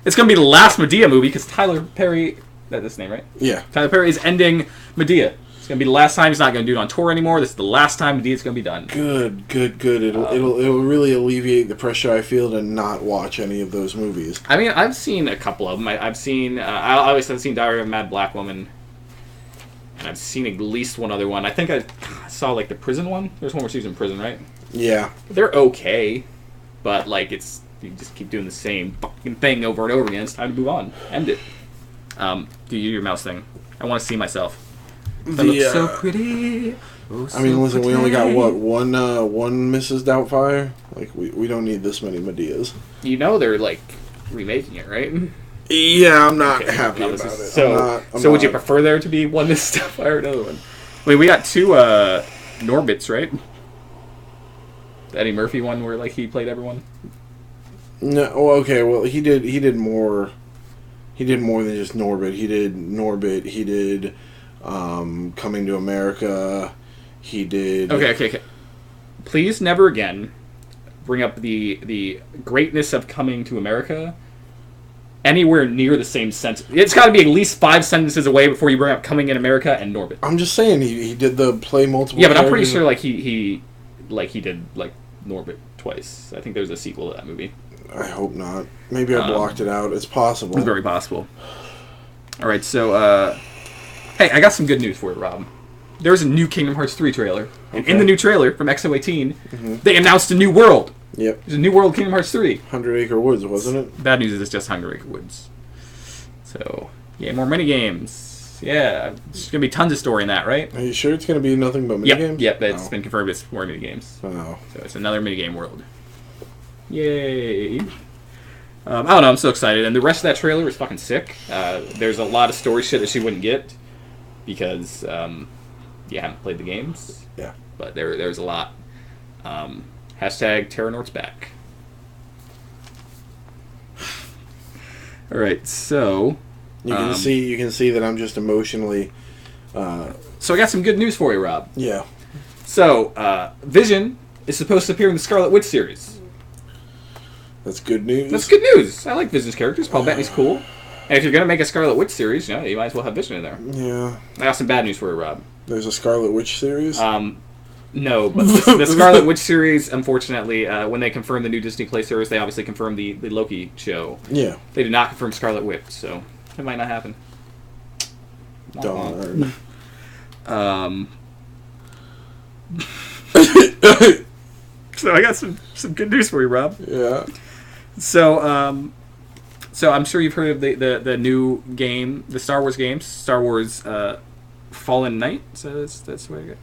It's going to be the last Medea movie, because Tyler Perry... That's his name, right?
Yeah.
Tyler Perry is ending Medea. It's going to be the last time. He's not going to do it on tour anymore. This is the last time Medea's going to be done.
Good. It'll really alleviate the pressure I feel to not watch any of those movies.
I mean, I've seen a couple of them. I've seen... I obviously have seen Diary of a Mad Black Woman. And I've seen at least one other one. I think I saw, like, the prison one. There's one where she's in prison, right?
Yeah.
They're okay. But, like, it's... You just keep doing the same fucking thing over and over again. It's time to move on. End it. Do your mouse thing. I want to see myself. I look so pretty. Oh, so
I mean, listen, we only got,
pretty.
what, one Mrs. Doubtfire? Like, we don't need this many Medeas.
You know they're, like, remaking it, right?
Yeah, I'm not
Okay,
happy
no,
about
this
it.
is- So,
I'm
would you
not.
prefer there to be one this stuff or another one? Wait, we got 2 Norbits, right? The Eddie Murphy one where like he played everyone.
No, well, okay, well, he did more than just Norbit. He did Norbit, he did Coming to America, he did...
Okay. Please never again bring up the greatness of Coming to America anywhere near the same sentence. It's got to be at least 5 sentences away before you bring up Coming in America and Norbit.
I'm just saying, he did the play multiple
Yeah, but I'm pretty
characters.
sure like he did like Norbit twice. I think there's a sequel to that movie.
I hope not. Maybe I blocked it out. It's possible.
It's very possible. All right, so hey, I got some good news for you, Rob. There's a new Kingdom Hearts 3 trailer, and in the new trailer from XO18, they announced a new world.
Yep.
There's a new world Kingdom Hearts 3.
100 Acre Woods, wasn't it?
Bad news is it's just Hungry Acre Woods. So, yeah, more minigames. Yeah, there's going to be tons of story in that, right?
Are you sure it's going to be nothing but minigames?
Yep, it's been confirmed it's more minigames.
Oh.
So it's another minigame world. Yay. I don't know, I'm so excited. And the rest of that trailer is fucking sick. There's a lot of story shit that she wouldn't get because you haven't played the games.
Yeah.
But there's a lot. Hashtag Terranort's back. Alright, so...
You can see that I'm just emotionally...
So I got some good news for you, Rob.
Yeah.
So, Vision is supposed to appear in the Scarlet Witch series.
That's good news.
That's good news. I like Vision's characters. Paul Bettany's cool. And if you're going to make a Scarlet Witch series, you might as well have Vision in there.
Yeah.
I got some bad news for you, Rob.
There's a Scarlet Witch series?
No, but the Scarlet Witch series, unfortunately, when they confirmed the new Disney Play series, they obviously confirmed the Loki show.
Yeah.
They did not confirm Scarlet Witch, so it might not happen.
Darn.
So I got some good news for you, Rob.
Yeah.
So I'm sure you've heard of the new game, the Star Wars games, Star Wars Fallen Knight. So that's the way I get.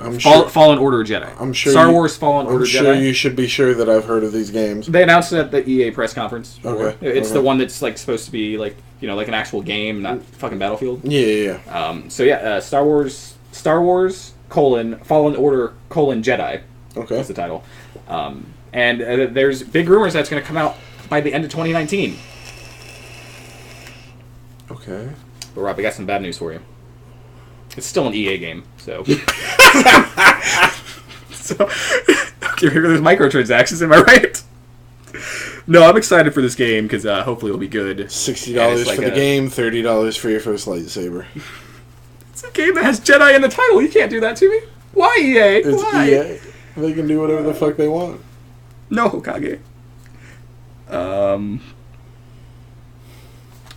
I'm sure.
Fallen Order Jedi.
I'm sure.
Star Wars Fallen Order
I'm sure
Jedi.
you should be sure that I've heard of these games.
They announced it at the EA press conference.
Okay.
It's
okay.
the one that's like supposed to be like like an actual game, not fucking Battlefield.
Yeah.
Star Wars Fallen Order Jedi.
Okay.
That's the title. And there's big rumors that's going to come out by the end of 2019.
Okay.
But Rob, I got some bad news for you. It's still an EA game, so. So, okay, here are those microtransactions, am I right? No, I'm excited for this game because hopefully it'll be good.
$60 for the game, $30 for your first lightsaber.
It's a game that has Jedi in the title. You can't do that to me. Why, EA?
It's
Why?
EA. They can do whatever the fuck they want.
No, Hokage.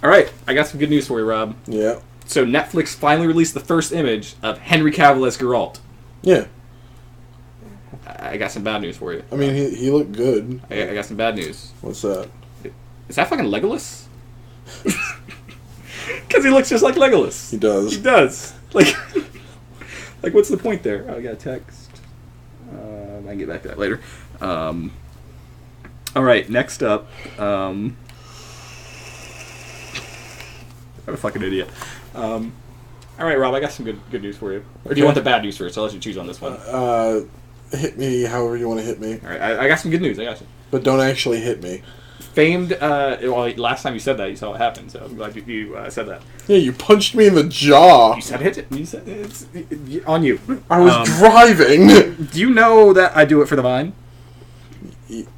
All right, I got some good news for you, Rob.
Yeah.
So Netflix finally released the first image of Henry Cavill as Geralt.
Yeah.
I got some bad news for you.
I mean, he looked good.
I got some bad news.
What's that?
Is that fucking Legolas? Because he looks just like Legolas.
He does.
He does. Like what's the point there? Oh, I got a text. I can get back to that later. All right, next up. I'm a fucking idiot. All right, Rob, I got some good news for you. Or do you want the bad news first? I'll let you choose on this one.
Hit me however you want to hit me.
All right, I got some good news. I got you.
But don't actually hit me.
Famed, well, last time you said that, you saw what happened, so I'm glad you said that.
Yeah, you punched me in the jaw.
You said hit it. You said it's on you.
I was driving.
Do you know that I do it for the Vine?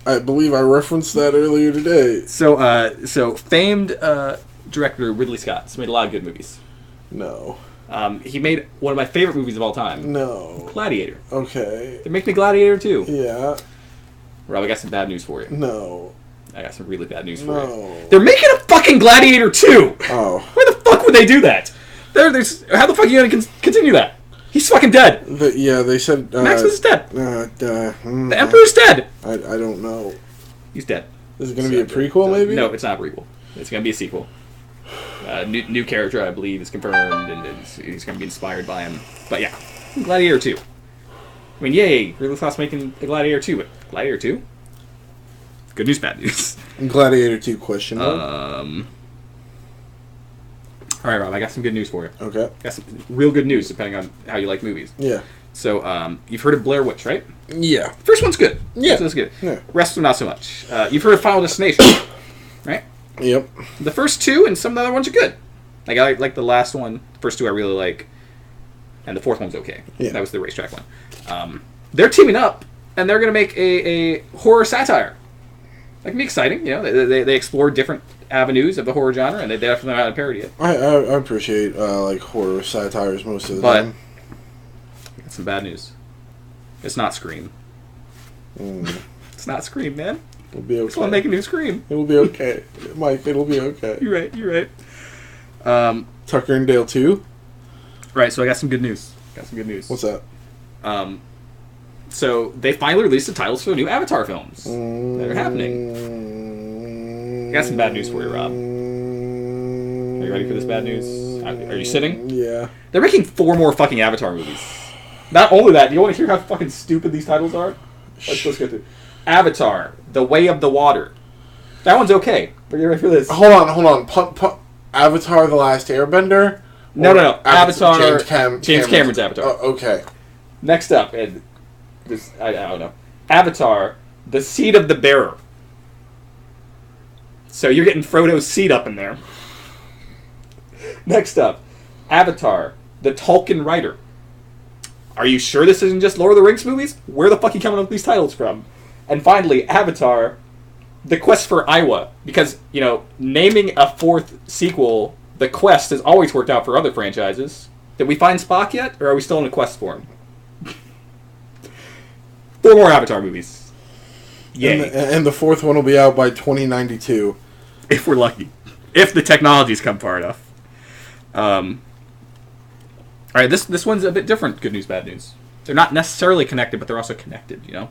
I believe I referenced that earlier today.
So famed director Ridley Scott has made a lot of good movies.
No.
He made one of my favorite movies of all time.
No.
Gladiator.
Okay.
They're making Gladiator too.
Yeah.
Rob, I got some bad news for you.
No.
I got some really bad news for you.
No.
They're making a fucking Gladiator 2!
Oh.
Where the fuck would they do that? How the fuck are you gonna continue that? He's fucking dead.
Yeah, they said...
Maximus is dead.
The
Emperor's dead.
I don't know.
He's dead.
Is it going to be a prequel, maybe?
No, it's not a prequel. It's going to be a sequel. New character, I believe, is confirmed, and he's going to be inspired by him. But yeah, Gladiator 2. I mean, yay, Ridley Scott's making the Gladiator 2, but Gladiator 2? Good news, bad news.
Gladiator 2 question mark.
All right, Rob, I got some good news for you.
Okay.
Got some real good news, depending on how you like movies.
Yeah.
So, you've heard of Blair Witch, right?
Yeah.
First one's good.
Yeah.
First one's good.
Yeah.
Rest of them, not so much. You've heard of Final Destination, right?
Yep.
The first two and some of the other ones are good. Like I like the last one. The first two I really like, and the fourth one's okay.
Yeah.
That was the racetrack one. They're teaming up, and they're gonna make a horror satire. That can be exciting, you know. They explore different avenues of the horror genre, and they definitely know how to parody it.
I appreciate like horror satires most of the time.
But got some bad news. It's not Scream. It's not Scream, man.
It'll be okay.
Just want to make a new Scream.
It'll be okay, Mike. It'll be okay.
You're right.
Tucker and Dale 2?
Right, so I got some good news.
What's that?
So they finally released the titles for the new Avatar films that are happening. I got some bad news for you, Rob. Are you ready for this bad news? Are you sitting?
Yeah.
They're making 4 more fucking Avatar movies. Not only that, do you want to hear how fucking stupid these titles are? Let's go through. Avatar, The Way of the Water. That one's okay. But you ready for this?
Hold on. Avatar: The Last Airbender?
No. Avatar.
James
Cameron's Avatar.
Oh, okay.
Next up, and this I don't know. Avatar, The Seed of the Bearer. So you're getting Frodo's seed up in there. Next up, Avatar, The Tolkien Writer. Are you sure this isn't just Lord of the Rings movies? Where the fuck are you coming up with these titles from? And finally, Avatar, The Quest for Aiwa. Because, you know, naming a 4th sequel The Quest has always worked out for other franchises. Did we find Spock yet? Or are we still in a quest form? 4 more Avatar movies. Yay.
And the 4th one will be out by 2092.
If we're lucky. If the technologies come far enough. Alright, this one's a bit different, good news, bad news. They're not necessarily connected, but they're also connected, you know?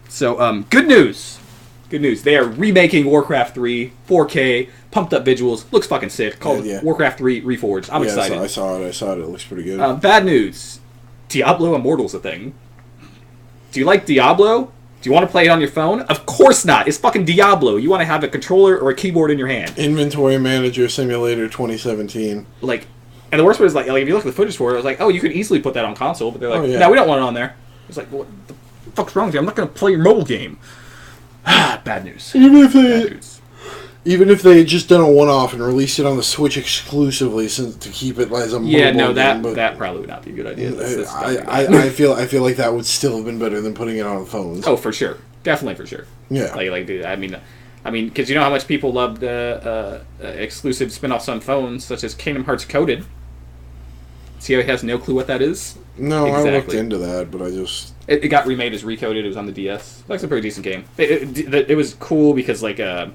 So, good news. Good news. They are remaking Warcraft 3, 4K, pumped up visuals. Looks fucking sick. Called Warcraft 3 Reforged. I'm excited.
I saw it. It looks pretty good.
Bad news. Diablo Immortal's a thing. Do you like Diablo? Do you want to play it on your phone? Of course not. It's fucking Diablo. You want to have a controller or a keyboard in your hand.
Inventory Manager Simulator 2017.
Like, and the worst part is, like if you look at the footage for it, I was like, oh, you could easily put that on console. But they're like, no, we don't want it on there. It's like, what the fuck's wrong with you? I'm not going to play your mobile game. Bad news.
Even if they had just done a one-off and released it on the Switch exclusively, to keep it as a mobile game.
That probably would not be a good idea.
I feel like that would still have been better than putting it on phones.
Oh, for sure, definitely for sure.
Yeah.
I mean, I mean, because you know how much people loved exclusive spin-offs on phones, such as Kingdom Hearts Coded. See how he has no clue what that is?
No, exactly. I looked into that, but I just...
It got remade as Recoded. It was on the DS. It's a pretty decent game. It was cool because, like, it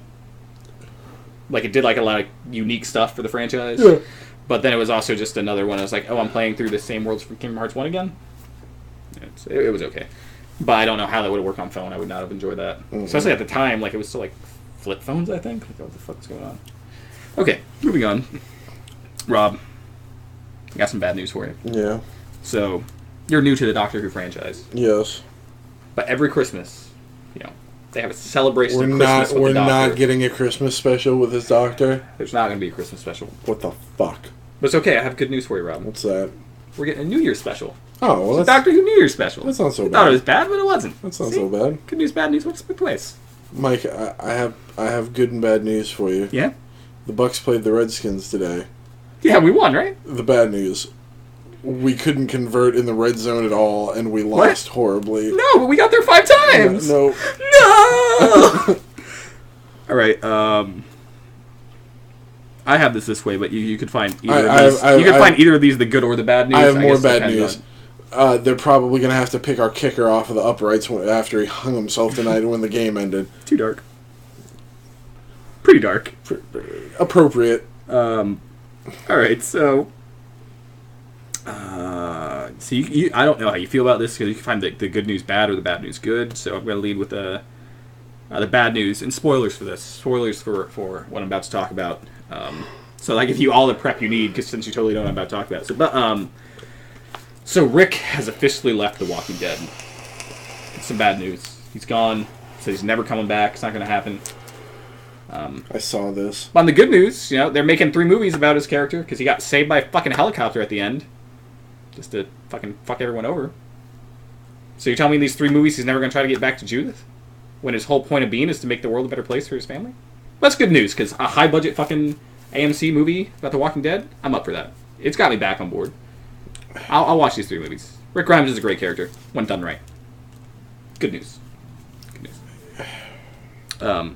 did, like, a lot of unique stuff for the franchise.
Yeah.
But then it was also just another one. I was like, oh, I'm playing through the same worlds from Kingdom Hearts 1 again? It was okay. But I don't know how that would have worked on phone. I would not have enjoyed that. Mm-hmm. Especially at the time, like, it was still, like, flip phones, I think. Like, what the fuck is going on? Okay, moving on. Rob, I got some bad news for you.
Yeah.
So, you're new to the Doctor Who franchise.
Yes.
But every Christmas, you know, they have a celebration of Christmas with the Doctor.
We're not getting a Christmas special with this Doctor?
There's not going to be a Christmas special.
What the fuck?
But it's okay, I have good news for you, Rob.
What's that?
We're getting a New Year's special.
Oh, well,
it's a Doctor Who New Year's special.
That's not so bad.
I thought it was bad, but it wasn't.
That's not so bad.
Good news, bad news. What's the place?
Mike, I have good and bad news for you.
Yeah?
The Bucks played the Redskins today.
Yeah, we won, right?
The bad news. We couldn't convert in the red zone at all, and we lost horribly.
No, but we got there 5 times!
No!
Alright, I have this way, but you could find either of these. You could find either of these the good or the bad news.
I have more bad news. They're probably going to have to pick our kicker off of the uprights after he hung himself tonight when the game ended.
Too dark. Pretty dark.
Appropriate.
Alright, so... I don't know how you feel about this, because you can find the good news bad or the bad news good, so I'm going to lead with the bad news, and spoilers for this. Spoilers for what I'm about to talk about. So I give you all the prep you need, because since you totally don't know what I'm about to talk about. So Rick has officially left The Walking Dead. It's some bad news. He's gone. So he's never coming back. It's not going to happen.
I saw this.
On the good news, they're making 3 movies about his character, because he got saved by a fucking helicopter at the end. Just to fucking fuck everyone over. So you're telling me in these 3 movies he's never going to try to get back to Judith? When his whole point of being is to make the world a better place for his family? Well, that's good news, because a high-budget fucking AMC movie about The Walking Dead, I'm up for that. It's got me back on board. I'll watch these 3 movies. Rick Grimes is a great character, when done right. Good news. Good news.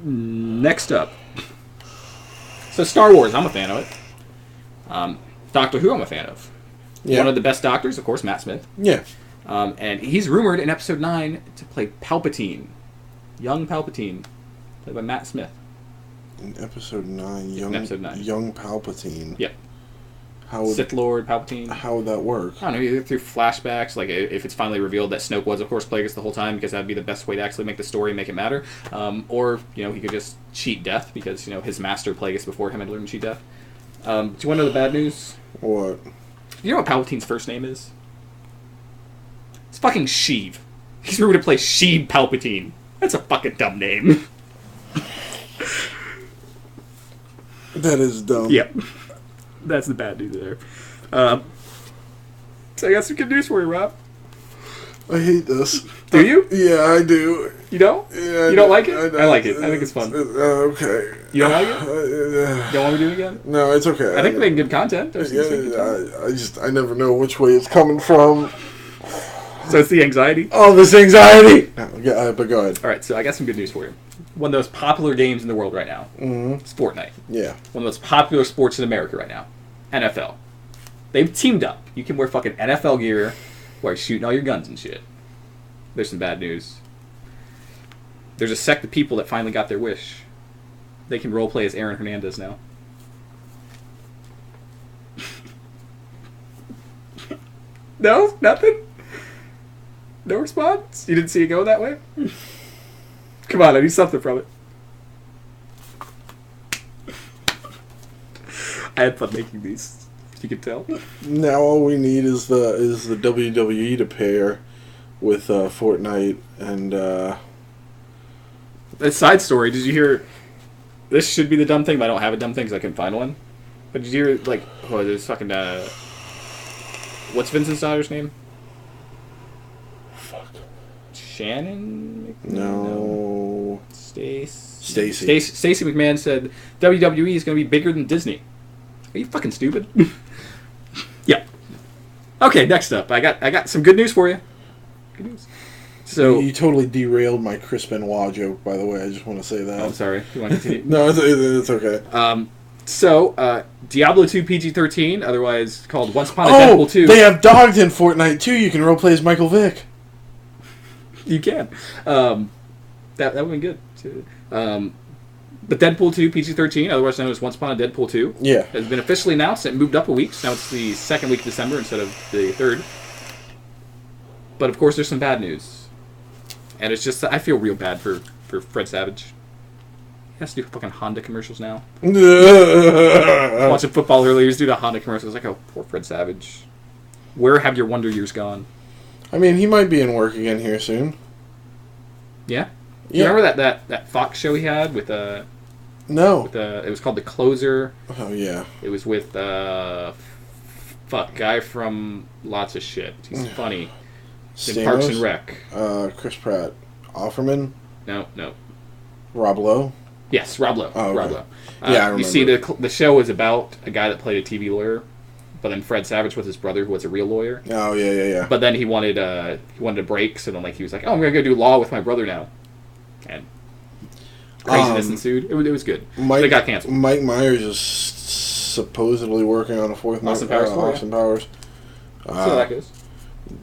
Next up. So Star Wars, I'm a fan of it. Doctor Who, I'm a fan of. Yeah. One of the best doctors, of course, Matt Smith.
Yeah.
And he's rumored in Episode 9 to play Palpatine. Young Palpatine. Played by Matt Smith.
In Episode 9, young Palpatine.
Yep. Sith Lord Palpatine.
How would that work?
I don't know, either through flashbacks, like if it's finally revealed that Snoke was, of course, Plagueis the whole time, because that'd be the best way to actually make the story make it matter. Or, he could just cheat death, because, his master Plagueis before him had learned to cheat death. Do you want to know the bad news?
What?
You know what Palpatine's first name is? It's fucking Sheev. He's rumored to play Sheev Palpatine. That's a fucking dumb name.
That is dumb.
Yep. That's the bad news there. So I got some good news for you, Rob.
I hate this.
Do you?
Yeah, I do.
You don't?
Yeah,
you don't like it? I like it. I think it's fun.
Okay.
You don't like it? Don't want me to do it again?
No, it's okay.
I think we're making good content.
I never know which way it's coming from.
So it's the anxiety?
Oh, this anxiety! No, yeah, but go ahead.
Alright, so I got some good news for you. One of the most popular games in the world right now.
Mm-hmm.
It's Fortnite.
Yeah.
One of the most popular sports in America right now. NFL. They've teamed up. You can wear fucking NFL gear while you're shooting all your guns and shit. There's some bad news. There's a sect of people that finally got their wish. They can roleplay as Aaron Hernandez now. No? Nothing? No response? You didn't see it go that way? Come on, I need something from it. I had fun making these, if you could tell.
Now all we need is the WWE to pair with Fortnite and
A side story, did you hear... This should be the dumb thing, but I don't have a dumb thing because I couldn't find one. But did you hear, there's fucking, what's Vincent's daughter's name?
Fuck.
Shannon McMahon?
No.
Stacey McMahon said WWE is going to be bigger than Disney. Are you fucking stupid? Yeah. Okay, next up. I got some good news for you. Good news. So
you totally derailed my Chris Benoit joke, by the way. I just want to say that.
I'm sorry. You want to continue?
No, it's okay.
So, Diablo 2 PG-13, otherwise called Once Upon a Deadpool 2.
They have dogs in Fortnite too. You can roleplay as Michael Vick.
You can. That would be good. But Deadpool 2 PG-13, otherwise known as Once Upon a Deadpool 2,
Yeah.
has been officially announced. It moved up a week, so now it's the second week of December instead of the third. But of course, there's some bad news, and it's just I feel real bad for Fred Savage. He has to do fucking Honda commercials now. Watching football earlier, he was doing a Honda commercial. I was like, oh, poor Fred Savage. Where have your wonder years gone?
I mean, he might be in work again here soon.
Yeah. You remember that Fox show he had with
No.
it was called The Closer.
Oh yeah.
It was with guy from lots of shit. He's funny. In Parks and Rec.
Chris Pratt. Offerman.
No.
Rob Lowe.
Yes, Rob Lowe.
Oh, okay.
Rob Lowe.
Yeah, I remember.
You see, the show was about a guy that played a TV lawyer, but then Fred Savage was his brother, who was a real lawyer.
Oh yeah.
But then he wanted a break, so then he was like, "Oh, I'm gonna go do law with my brother now," and craziness ensued. It was good. But it got canceled.
Mike Myers is supposedly working on a fourth
Austin Powers.
Austin Powers.
So that goes.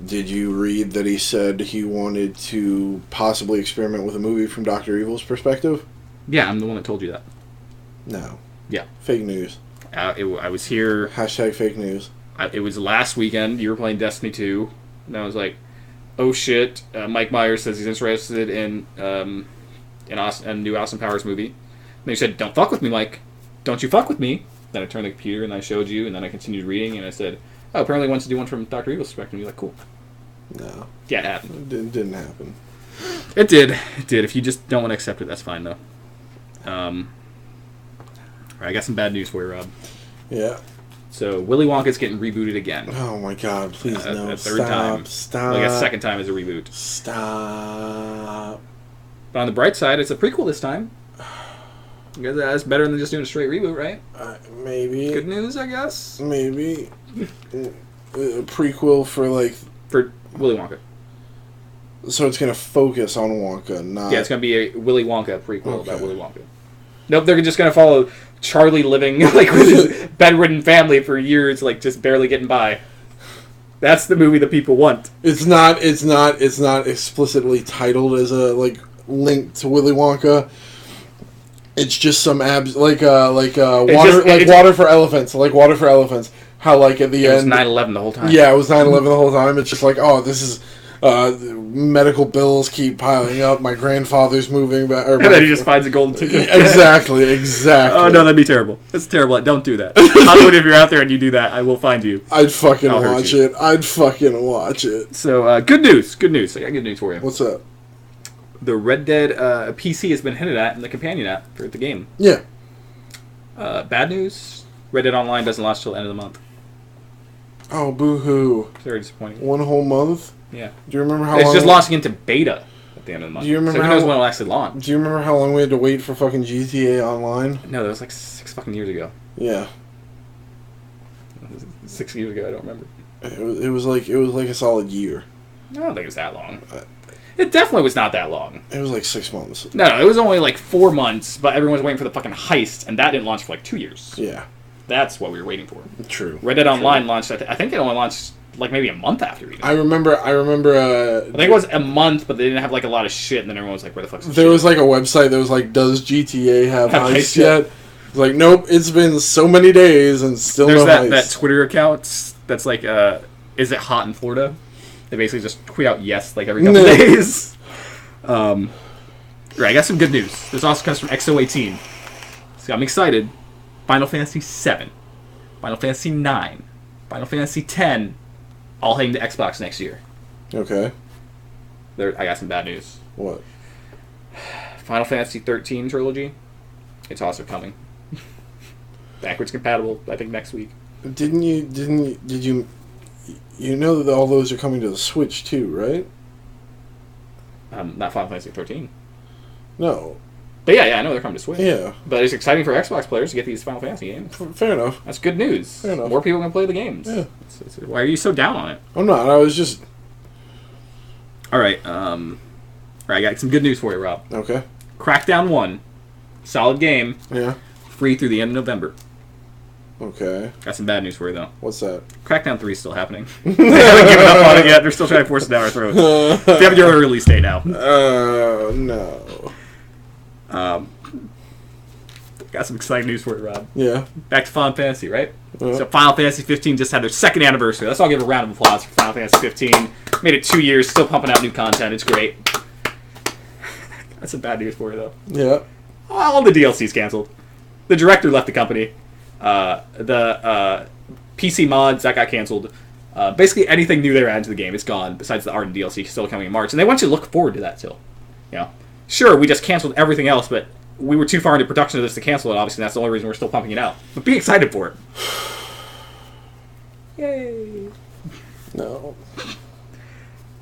Did you read that he said he wanted to possibly experiment with a movie from Dr. Evil's perspective?
Yeah, I'm the one that told you that.
No.
Yeah.
Fake news.
I was here.
Hashtag fake news.
It was last weekend. You were playing Destiny 2, and I was like, "Oh shit!" Mike Myers says he's interested in a new Austin Powers movie. And you said, "Don't fuck with me, Mike. Don't you fuck with me." Then I turned the computer and I showed you, and then I continued reading, and I said, "Oh, apparently he wants to do one from Dr. Evil's perspective." And you're like, "Cool."
No.
Yeah, it happened.
It didn't happen.
It did. It did. If you just don't want to accept it, that's fine, though. Alright, I got some bad news for you, Rob.
Yeah.
So, Willy Wonka's getting rebooted again.
Oh my god, please no.
A third time.
Stop.
Like a second time as a reboot.
Stop.
But on the bright side, it's a prequel this time. Because that's better than just doing a straight reboot, right?
Maybe.
Good news, I guess.
Maybe. A prequel for
For Willy Wonka.
So it's going to focus on Wonka, not...
Yeah, it's going to be a Willy Wonka prequel about Willy Wonka. Nope, they're just going to follow Charlie living with his bedridden family for years, just barely getting by. That's the movie that people want.
It's not explicitly titled as a link to Willy Wonka. It's just some water for elephants. Like Water for Elephants. How at the end...
It was 9/11 the whole time.
Yeah, it was 9/11 the whole time. It's just this is... medical bills keep piling up. My grandfather's moving back.
And then he just finds a golden ticket.
Exactly.
Oh, no, that'd be terrible. That's terrible. Don't do that. Hollywood, if you're out there and you do that, I will find you.
I'd fucking watch it. I'd fucking watch it.
So, good news. Good news. I got good news for you.
What's up?
The Red Dead PC has been hinted at in the companion app for the game.
Yeah.
Bad news. Red Dead Online doesn't launch till the end of the month.
Oh, boo-hoo.
Very disappointing.
1 whole month?
Yeah.
Do you remember how long...
It's just launching into beta at the end of the month.
Do you remember
so who knows when it'll actually launch?
Do you remember how long we had to wait for fucking GTA Online?
No, that was 6 fucking years ago.
Yeah.
6 years ago, I don't remember.
It was like a solid year.
I don't think it was that long. It definitely was not that long.
It was 6 months.
No, it was only 4 months, but everyone was waiting for the fucking heist, and that didn't launch for 2 years.
Yeah.
That's what we were waiting for.
True.
Red Dead Online launched, I think it only launched maybe a month after even.
I remember.
I think it was a month, but they didn't have a lot of shit, and then everyone was like, "Where the fuck's the
There
shit?"
was a website that was does GTA have heist yet? It's nope, it's been so many days and still
There's
no heist.
that Twitter account that's is it hot in Florida? They basically just tweet out yes every couple days. Right, I got some good news. This also comes from XO18. So I'm excited. Final Fantasy VII, Final Fantasy IX, Final Fantasy X, all heading to Xbox next year.
Okay.
I got some bad news.
What?
Final Fantasy 13 trilogy. It's also coming. Backwards compatible, I think, next week.
Did you know that all those are coming to the Switch too, right?
Not Final Fantasy 13.
No.
But yeah, I know they're coming to Switch.
Yeah.
But it's exciting for Xbox players to get these Final Fantasy games.
Fair enough.
That's good news.
Fair enough.
More people can play the games.
Yeah.
Why are you so down on it?
I'm not. I was just...
All right. I got some good news for you, Rob.
Okay.
Crackdown 1, solid game.
Yeah.
Free through the end of November.
Okay.
Got some bad news for you, though.
What's that?
Crackdown 3 is still happening. They haven't given up on it yet. They're still trying to force it down our throats. They have your release date now.
No.
Got some exciting news for you, Rob.
Yeah.
Back to Final Fantasy, right? So Final Fantasy 15 just had their second anniversary. Let's all give a round of applause for Final Fantasy 15. Made it 2 years, still pumping out new content. It's great. That's some bad news for you, though.
Yeah.
All the DLC's canceled. The director left the company. The PC mods, that got canceled. Basically, anything new they were adding to the game is gone, besides the art and DLC still coming in March. And they want you to look forward to that still. You know? Sure, we just canceled everything else, but we were too far into production of this to cancel it, obviously, and that's the only reason we're still pumping it out. But be excited for it. Yay.
No.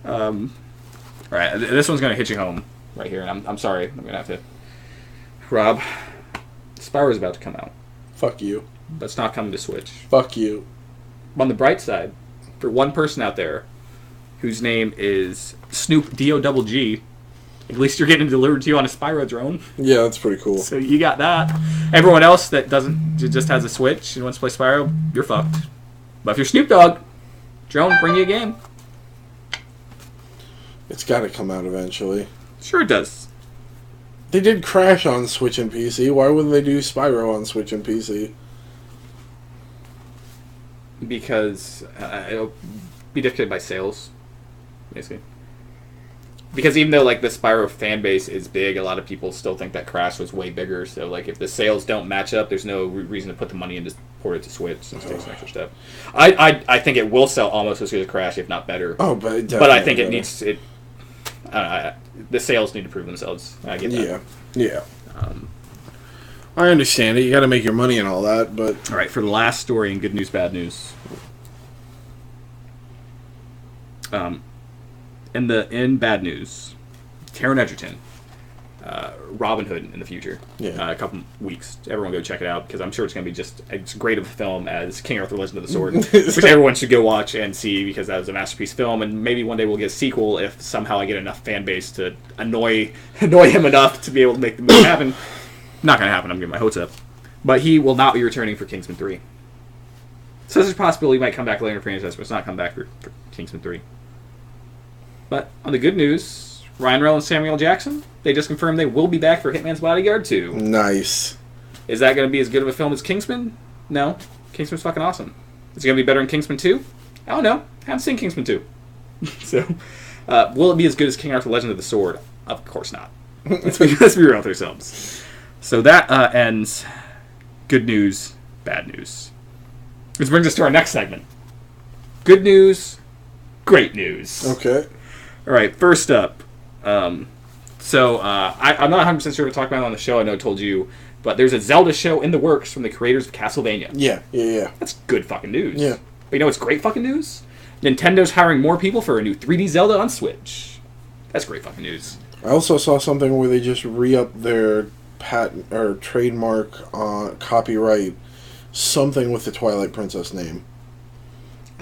Alright, this one's going to hit you home right here, and I'm sorry. I'm going to have to... Rob, Spyro's about to come out.
Fuck you.
That's not coming to Switch.
Fuck you.
On the bright side, for one person out there whose name is Snoop D-O-double-G, at least you're getting it delivered to you on a Spyro drone.
Yeah, that's pretty cool.
So you got that. Everyone else that just has a Switch and wants to play Spyro, you're fucked. But if you're Snoop Dogg, drone, bring you a game.
It's got to come out eventually.
Sure it does.
They did Crash on Switch and PC. Why wouldn't they do Spyro on Switch and PC?
Because it'll be dictated by sales, basically. Because even though like the Spyro fan base is big, a lot of people still think that Crash was way bigger. So like if the sales don't match up, there's no reason to put the money in to port it to Switch. It takes an extra step. I think it will sell almost as good as Crash, if not better.
Oh, but
I think it needs it. The sales need to prove themselves. I get that.
Yeah. I understand it. You got to make your money and all that, but
all right. For the last story in good news, bad news. In bad news, Taron Egerton, Robin Hood in the future.
Yeah.
A couple weeks. Everyone go check it out because I'm sure it's going to be just as great of a film as King Arthur: Legend of the Sword, which everyone should go watch and see because that was a masterpiece film. And maybe one day we'll get a sequel if somehow I get enough fan base to annoy him enough to be able to make the movie happen. Not going to happen. I'm getting my hopes up. But he will not be returning for Kingsman 3. So there's a possibility he might come back later in the franchise, but it's not come back for Kingsman 3. But on the good news, Ryan Reynolds and Samuel L. Jackson, they just confirmed they will be back for Hitman's Bodyguard 2.
Nice.
Is that going to be as good of a film as Kingsman? No. Kingsman's fucking awesome. Is it going to be better than Kingsman 2? I don't know. I haven't seen Kingsman 2. So, will it be as good as King Arthur: Legend of the Sword? Of course not. Let's be real with ourselves. So that ends good news, bad news. Which brings us to our next segment. Good news, great news.
Okay.
All right, first up. I'm not 100% sure to talk about it on the show. I know I told you. But there's a Zelda show in the works from the creators of Castlevania.
Yeah.
That's good fucking news.
Yeah.
But you know what's great fucking news? Nintendo's hiring more people for a new 3D Zelda on Switch. That's great fucking news.
I also saw something where they just re-upped their patent or trademark copyright something with the Twilight Princess name.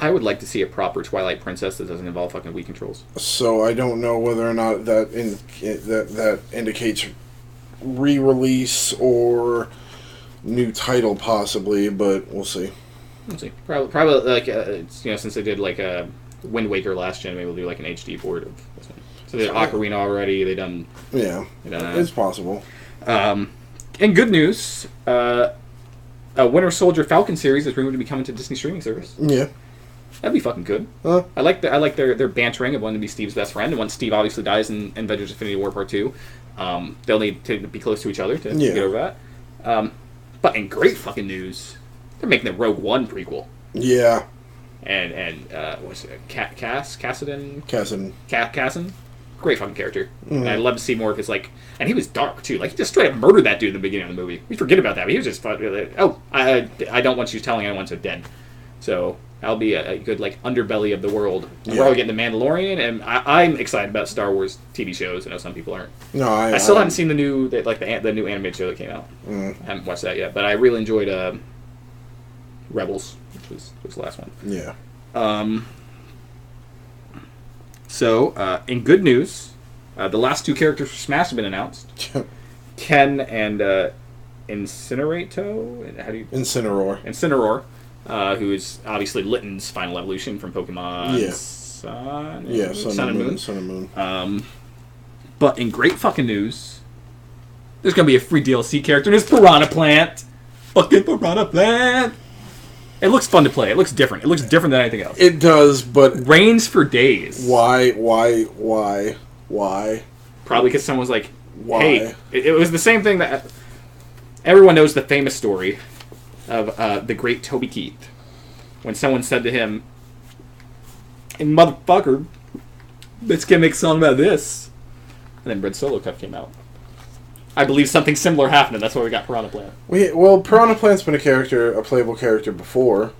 I would like to see a proper Twilight Princess that doesn't involve fucking Wii controls.
So I don't know whether or not that indicates re-release or new title possibly, but we'll see.
We'll see. Probably like since they did like a Wind Waker last gen, maybe we'll do like an HD port of this one. So they did Ocarina already. They done.
Yeah, it's possible.
In good news, a Winter Soldier Falcon series is rumored to be coming to Disney streaming service.
Yeah.
That'd be fucking good. I like their bantering of wanting to be Steve's best friend, and once Steve obviously dies in Avengers: Infinity War Part 2, they'll need to be close to each other to get over that. But in great fucking news, they're making the Rogue One prequel.
Yeah.
And what's it? Cassidy?
Cassin.
Great fucking character. And I'd love to see more of his and he was dark too. Like he just straight up murdered that dude in the beginning of the movie. We forget about that. But he was just I don't want you telling anyone so dead. So that'll be a good underbelly of the world. And we're all getting the Mandalorian, and I'm excited about Star Wars TV shows. I know some people aren't.
No,
I still haven't seen the new the new animated show that came out. I haven't watched that yet, but I really enjoyed Rebels, which was the last one.
Yeah.
So, in good news, the last 2 characters for Smash have been announced. Ken and Incinerato? How do you... Incineroar, who is obviously Litten's final evolution from Pokemon Sun and Moon. But in great fucking news, there's going to be a free DLC character, and it's Piranha Plant. Fucking Piranha Plant! It looks fun to play. It looks different. It looks different than anything else.
It does, but...
Reigns for days.
Why?
Probably because someone's like, hey... It was the same thing that... Everyone knows the famous story of the great Toby Keith. When someone said to him, hey, motherfucker, let's get make a song about this. And then Red Solo Cup came out. I believe something similar happened, and that's why we got Piranha Plant.
Well, Piranha Plant's been a playable character before.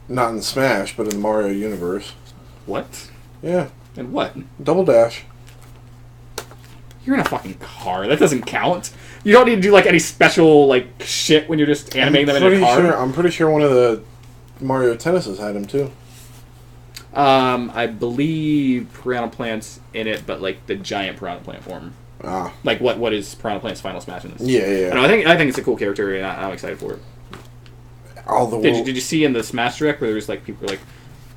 Not in Smash, but in the Mario universe.
What?
Yeah.
And what?
Double Dash.
You're in a fucking car. That doesn't count. You don't need to do like any special like shit when you're just animating them in a car.
I'm pretty sure one of the Mario Tennises had him too.
I believe Piranha Plant's in it, but like the giant Piranha Plant form.
Ah.
Like what is Piranha Plant's final Smash in this?
Yeah.
I think it's a cool character, and I'm excited for it. Did you see in the Smash Direct where there was like people were like,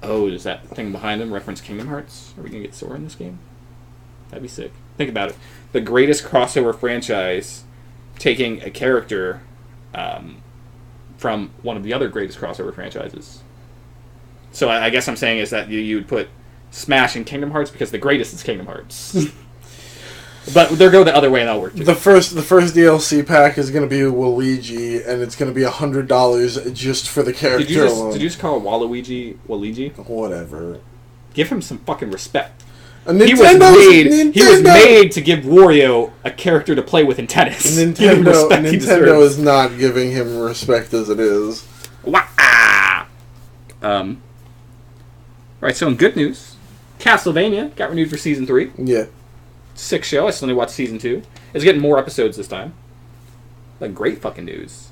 oh, does that thing behind them reference Kingdom Hearts? Are we gonna get Sora in this game? That'd be sick. Think about it. The greatest crossover franchise taking a character from one of the other greatest crossover franchises. So I guess I'm saying is that you would put Smash in Kingdom Hearts because the greatest is Kingdom Hearts. But they'll go the other way and that'll work too.
The first DLC pack is going to be Waluigi, and it's going to be $100 just for the character alone.
Did you just call Waluigi Waluigi?
Whatever.
Give him some fucking respect.
He
was made to give Wario a character to play with in tennis.
Nintendo is not giving him respect as it is.
Right, so in good news, Castlevania got renewed for Season 3.
Yeah.
6 show. I still only watched Season 2. It's getting more episodes this time. Like, great fucking news.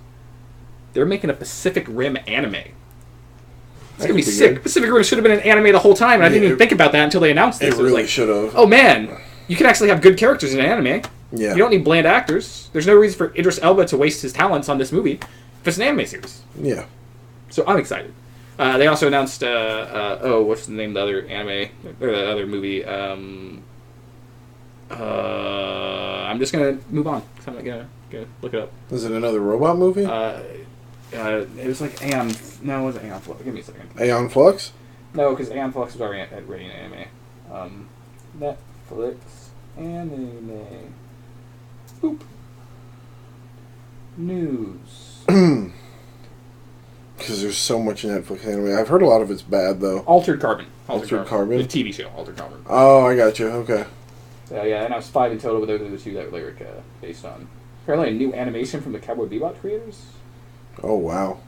They're making a Pacific Rim anime. It's going to be sick. Good. Pacific Rim should have been an anime the whole time, and I didn't even think about that until they announced this.
It really should have.
Oh, man. You can actually have good characters in an anime.
Yeah.
You don't need bland actors. There's no reason for Idris Elba to waste his talents on this movie if it's an anime series.
Yeah.
So I'm excited. They also announced, what's the name of the other anime, or the other movie? I'm just going to move on, because I'm not going to look it up.
Is it another robot movie?
It was like Aeon... No, it wasn't Aeon Flux. Give me a second.
Aeon Flux?
No, because Aeon Flux was already an anime. Netflix anime. Boop. News.
Because there's so much Netflix anime. I've heard a lot of it's bad, though.
Altered Carbon.
Altered Carbon?
The TV show, Altered Carbon.
Oh, I got you. Okay.
Yeah, and I was 5 in total, but those are the 2 that were based on. Apparently a new animation from the Cowboy Bebop creators.
Oh, wow.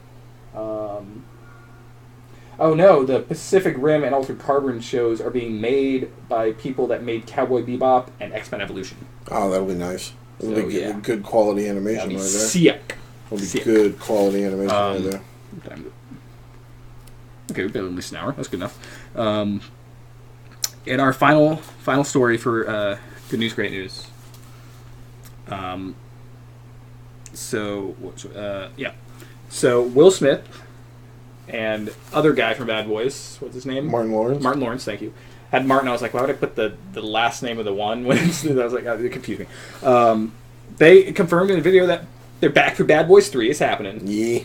Oh, no, the Pacific Rim and Altered Carbon shows are being made by people that made Cowboy Bebop and X-Men Evolution.
Oh, that'll be nice. It'll be good quality animation right there.
Sick.
It'll be good quality animation right there.
Okay, we've been at least an hour. That's good enough. In our final story for good news, great news. So Will Smith and other guy from Bad Boys, what's his name?
Martin Lawrence,
thank you. Had Martin, I was like, why would I put the last name of the one? When I was like, it confused me. They confirmed in a video that they're back for Bad Boys 3 is happening.
Yeah.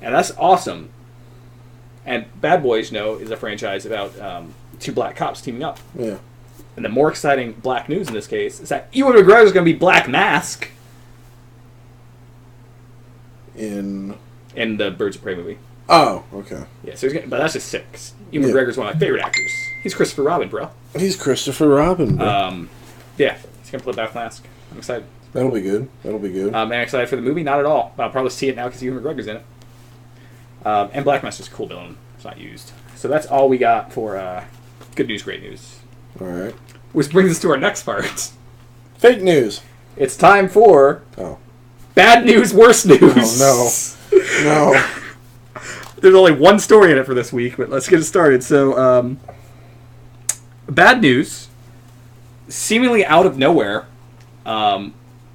And that's awesome. And Bad Boys, is a franchise about 2 black cops teaming up.
Yeah.
And the more exciting black news in this case is that Ewan McGregor is going to be Black Mask
in
the Birds of Prey movie.
Oh, okay.
Yeah, so but that's just sick. Ewan McGregor's one of my favorite actors. He's Christopher Robin, bro.
He's Christopher Robin, bro.
Yeah, he's going to play Black Mask. I'm excited.
That'll be good.
Am I excited for the movie? Not at all. I'll probably see it now because Ewan McGregor's in it. And Black Mask is a cool villain. It's not used. So that's all we got for good news, great news.
All right.
Which brings us to our next part.
Fake news.
It's time for bad news, worse news.
Oh, no.
There's only one story in it for this week, but let's get it started. So, bad news. Seemingly out of nowhere. Do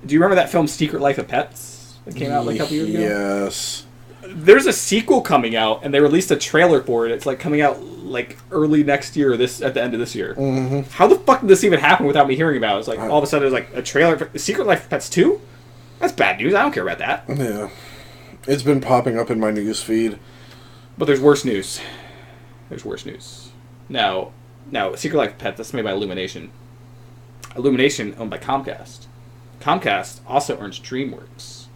you remember that film Secret Life of Pets that came out like a couple years ago?
Yes.
There's a sequel coming out, and they released a trailer for it. It's like coming out like early next year, or at the end of this year.
Mm-hmm.
How the fuck did this even happen without me hearing about it? It's like all of a sudden there's like a trailer for Secret Life of Pets 2? That's bad news. I don't care about that.
Yeah. It's been popping up in my news feed.
But there's worse news. There's worse news. Now, Secret Life of Pets, that's made by Illumination. Illumination owned by Comcast. Comcast also owns DreamWorks.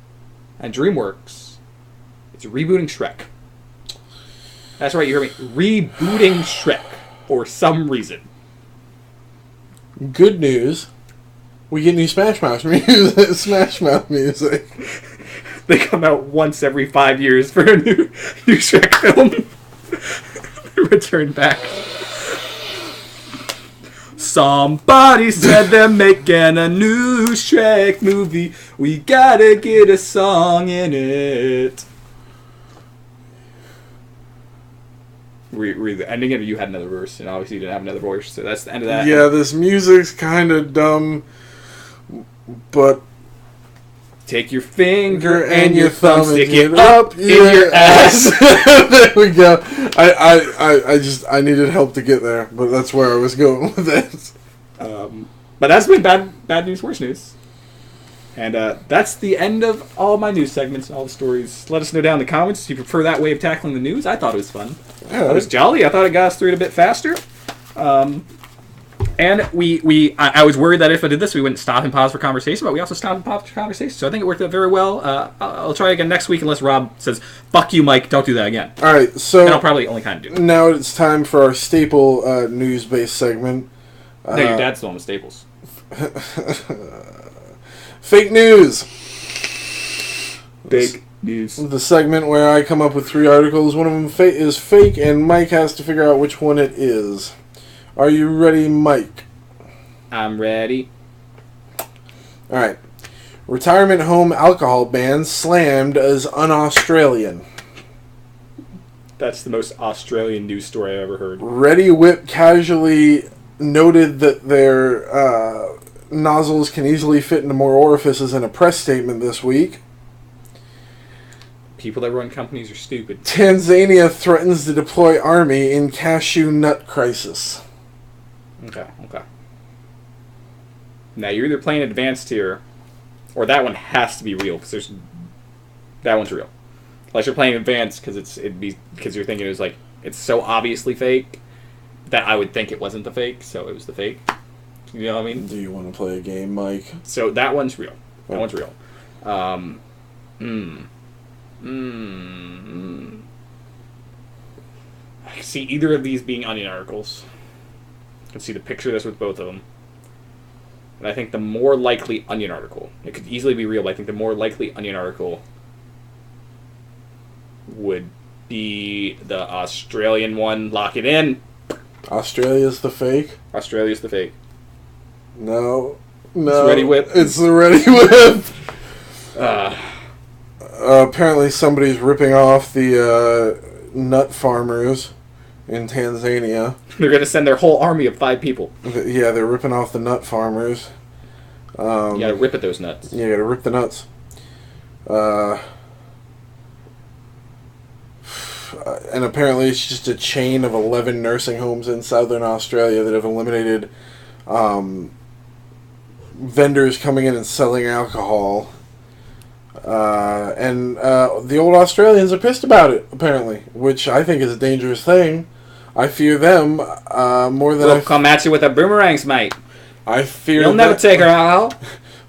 And DreamWorks is rebooting Shrek. That's right, you heard me. Rebooting Shrek. For some reason.
Good news. We get new Smash Mouth music. Smash Mouth music.
They come out once every 5 years for a new Shrek film. Return back. Somebody said they're making a new Shrek movie. We gotta get a song in it. We're the ending it, or you had another verse, and obviously you didn't have another voice, so that's the end of that.
Yeah, this music's kind of dumb, but...
Take your finger and your thumb, stick it
up
in your ass.
There we go. I needed help to get there, but that's where I was going with it.
But that's been bad news, worse news. And that's the end of all my news segments and all the stories. Let us know down in the comments if you prefer that way of tackling the news. I thought it was fun.
Yeah,
It was jolly. I thought it got us through it a bit faster. And I was worried that if I did this, we wouldn't stop and pause for conversation, but we also stopped and paused for conversation. So I think it worked out very well. I'll try again next week unless Rob says, "Fuck you, Mike, don't do that again."
All right, so
then I'll probably only kind of do it.
Now it's time for our staple news-based segment.
No, your dad's still on the staples.
Fake news.
Big news.
The segment where I come up with 3 articles. One of them is fake, and Mike has to figure out which one it is. Are you ready, Mike?
I'm ready.
All right. Retirement home alcohol ban slammed as un-Australian.
That's the most Australian news story I've ever heard.
Ready Whip casually noted that their nozzles can easily fit into more orifices in a press statement this week.
People that run companies are stupid.
Tanzania threatens to deploy army in cashew nut crisis.
Okay. Now you're either playing advanced here, or that one has to be real because that one's real. Unless you're playing advanced because you're thinking it was like it's so obviously fake that I would think it wasn't the fake, so it was the fake. You know what I mean?
Do you want to play a game, Mike?
So that one's real. That one's real. I can see either of these being Onion articles. I can see the picture of this with both of them. And I think the more likely Onion article, it could easily be real, but I think the more likely Onion article would be the Australian one. Lock it in.
Australia's the fake?
Australia's the fake.
No.
It's Ready Whip.
It's the Ready Whip. Apparently somebody's ripping off the nut farmers in Tanzania.
They're going to send their whole army of 5 people.
Yeah, they're ripping off the nut farmers.
You gotta rip at those nuts.
Yeah, you gotta rip the nuts. And apparently it's just a chain of 11 nursing homes in southern Australia that have eliminated vendors coming in and selling alcohol. And the old Australians are pissed about it, apparently, which I think is a dangerous thing. I fear them more than
They'll come at you with the boomerangs, mate.
I fear
You'll never take her out.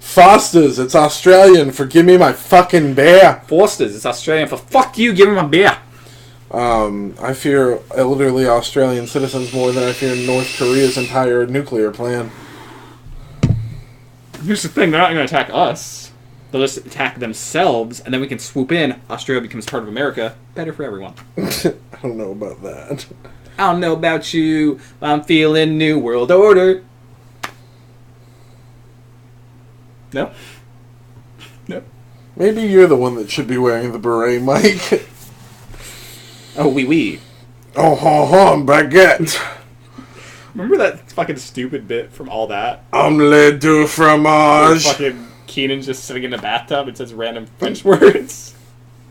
Foster's, it's Australian for give me my fucking beer.
Foster's, it's Australian for fuck you, give me my beer.
I fear elderly Australian citizens more than I fear North Korea's entire nuclear plan.
Here's the thing, they're not going to attack us. They'll just attack themselves, and then we can swoop in. Australia becomes part of America. Better for everyone.
I don't know about that.
I don't know about you, but I'm feeling New World Order. No? No?
Maybe you're the one that should be wearing the beret, Mike.
Oh, oui.
Oh, baguette.
Remember that fucking stupid bit from All That?
Omelette du fromage.
Fucking Keenan's just sitting in a bathtub and says random French words.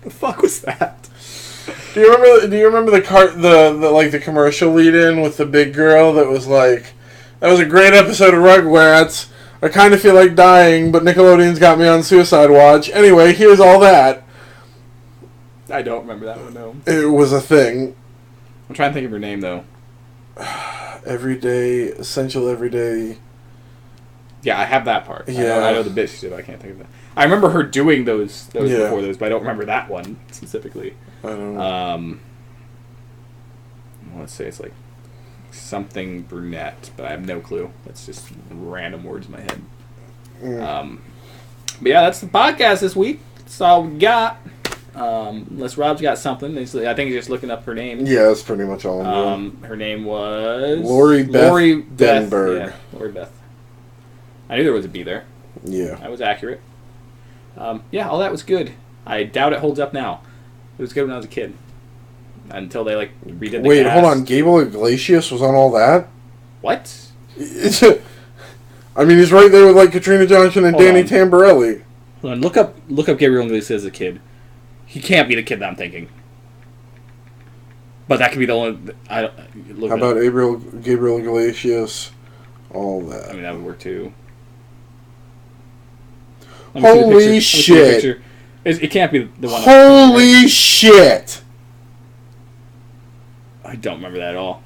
The fuck was that?
Do you remember the commercial lead in with the big girl that was like, that was a great episode of Rugrats. I kind of feel like dying, but Nickelodeon's got me on suicide watch. Anyway, here's All That.
I don't remember that one, no.
It was a thing.
I'm trying to think of her name, though.
Everyday, essential everyday.
Yeah, I have that part.
Yeah.
I know the bit she did, but I can't think of that. I remember her doing those before those, but I don't remember that one specifically.
I don't know.
Let's say it's like something brunette, but I have no clue. That's just random words in my head. But yeah, that's the podcast this week. That's all we got. Unless Rob's got something. I think he's just looking up her name.
Yeah, that's pretty much all I'm doing.
Her name was...
Lori Beth Denberg.
Yeah, Lori Beth. I knew there was a B there.
Yeah.
That was accurate. Yeah, all that was good. I doubt it holds up now. It was good when I was a kid. Until they, redid the
Wait,
cast.
hold on. Gabriel Iglesias was on All That?
What?
I mean, he's right there with, Katrina Johnson and Danny Tamborelli.
Hold on, look up Gabriel Iglesias as a kid. He can't be the kid that I'm thinking. But that could be the only...
How about Gabriel Iglesias? All That.
I mean, that would work, too.
Holy shit!
It can't be the one...
Holy shit!
I don't remember that at all.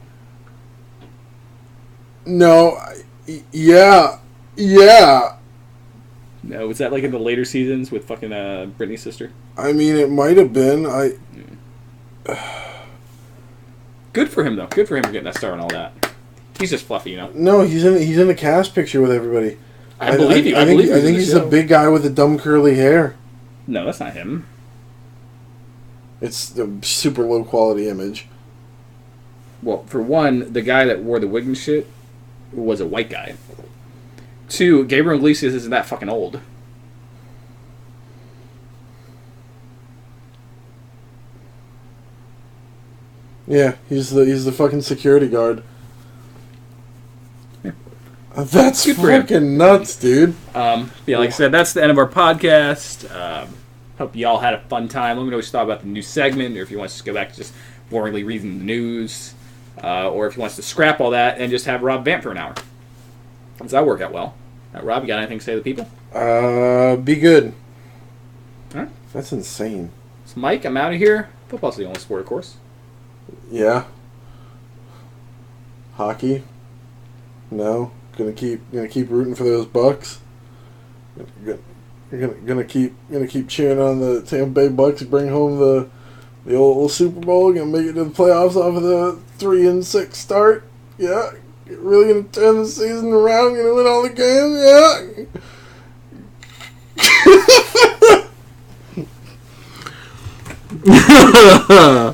No, yeah.
No, was that in the later seasons with fucking Britney's sister?
I mean, it might have been.
Good for him though. Good for him for getting that star and all that. He's just fluffy, you know.
No, he's in the cast picture with everybody.
I believe you.
I think he's the big guy with the dumb curly hair.
No, that's not him.
It's the super low quality image.
Well, for one, the guy that wore the wig and shit was a white guy. Two, Gabriel Iglesias isn't that fucking old.
Yeah, he's the fucking security guard. Yeah. That's fucking nuts, dude.
Yeah, like I said, that's the end of our podcast. Hope y'all had a fun time. Let me know what you thought about the new segment, or if you want us to go back to just boringly reading the news, or if you want us to scrap all that and just have Rob vamp for an hour. Does that work out well? Rob, you got anything to say to the people?
Be good.
All right.
That's insane.
So, Mike, I'm out of here. Football's the only sport, of course.
Yeah. Hockey? No. Gonna keep rooting for those Bucks. Gonna keep cheering on the Tampa Bay Bucks. Bring home the old Super Bowl. Gonna make it to the playoffs off of the 3-6 start. Yeah. Really gonna turn the season around. Gonna win all the games. Yeah.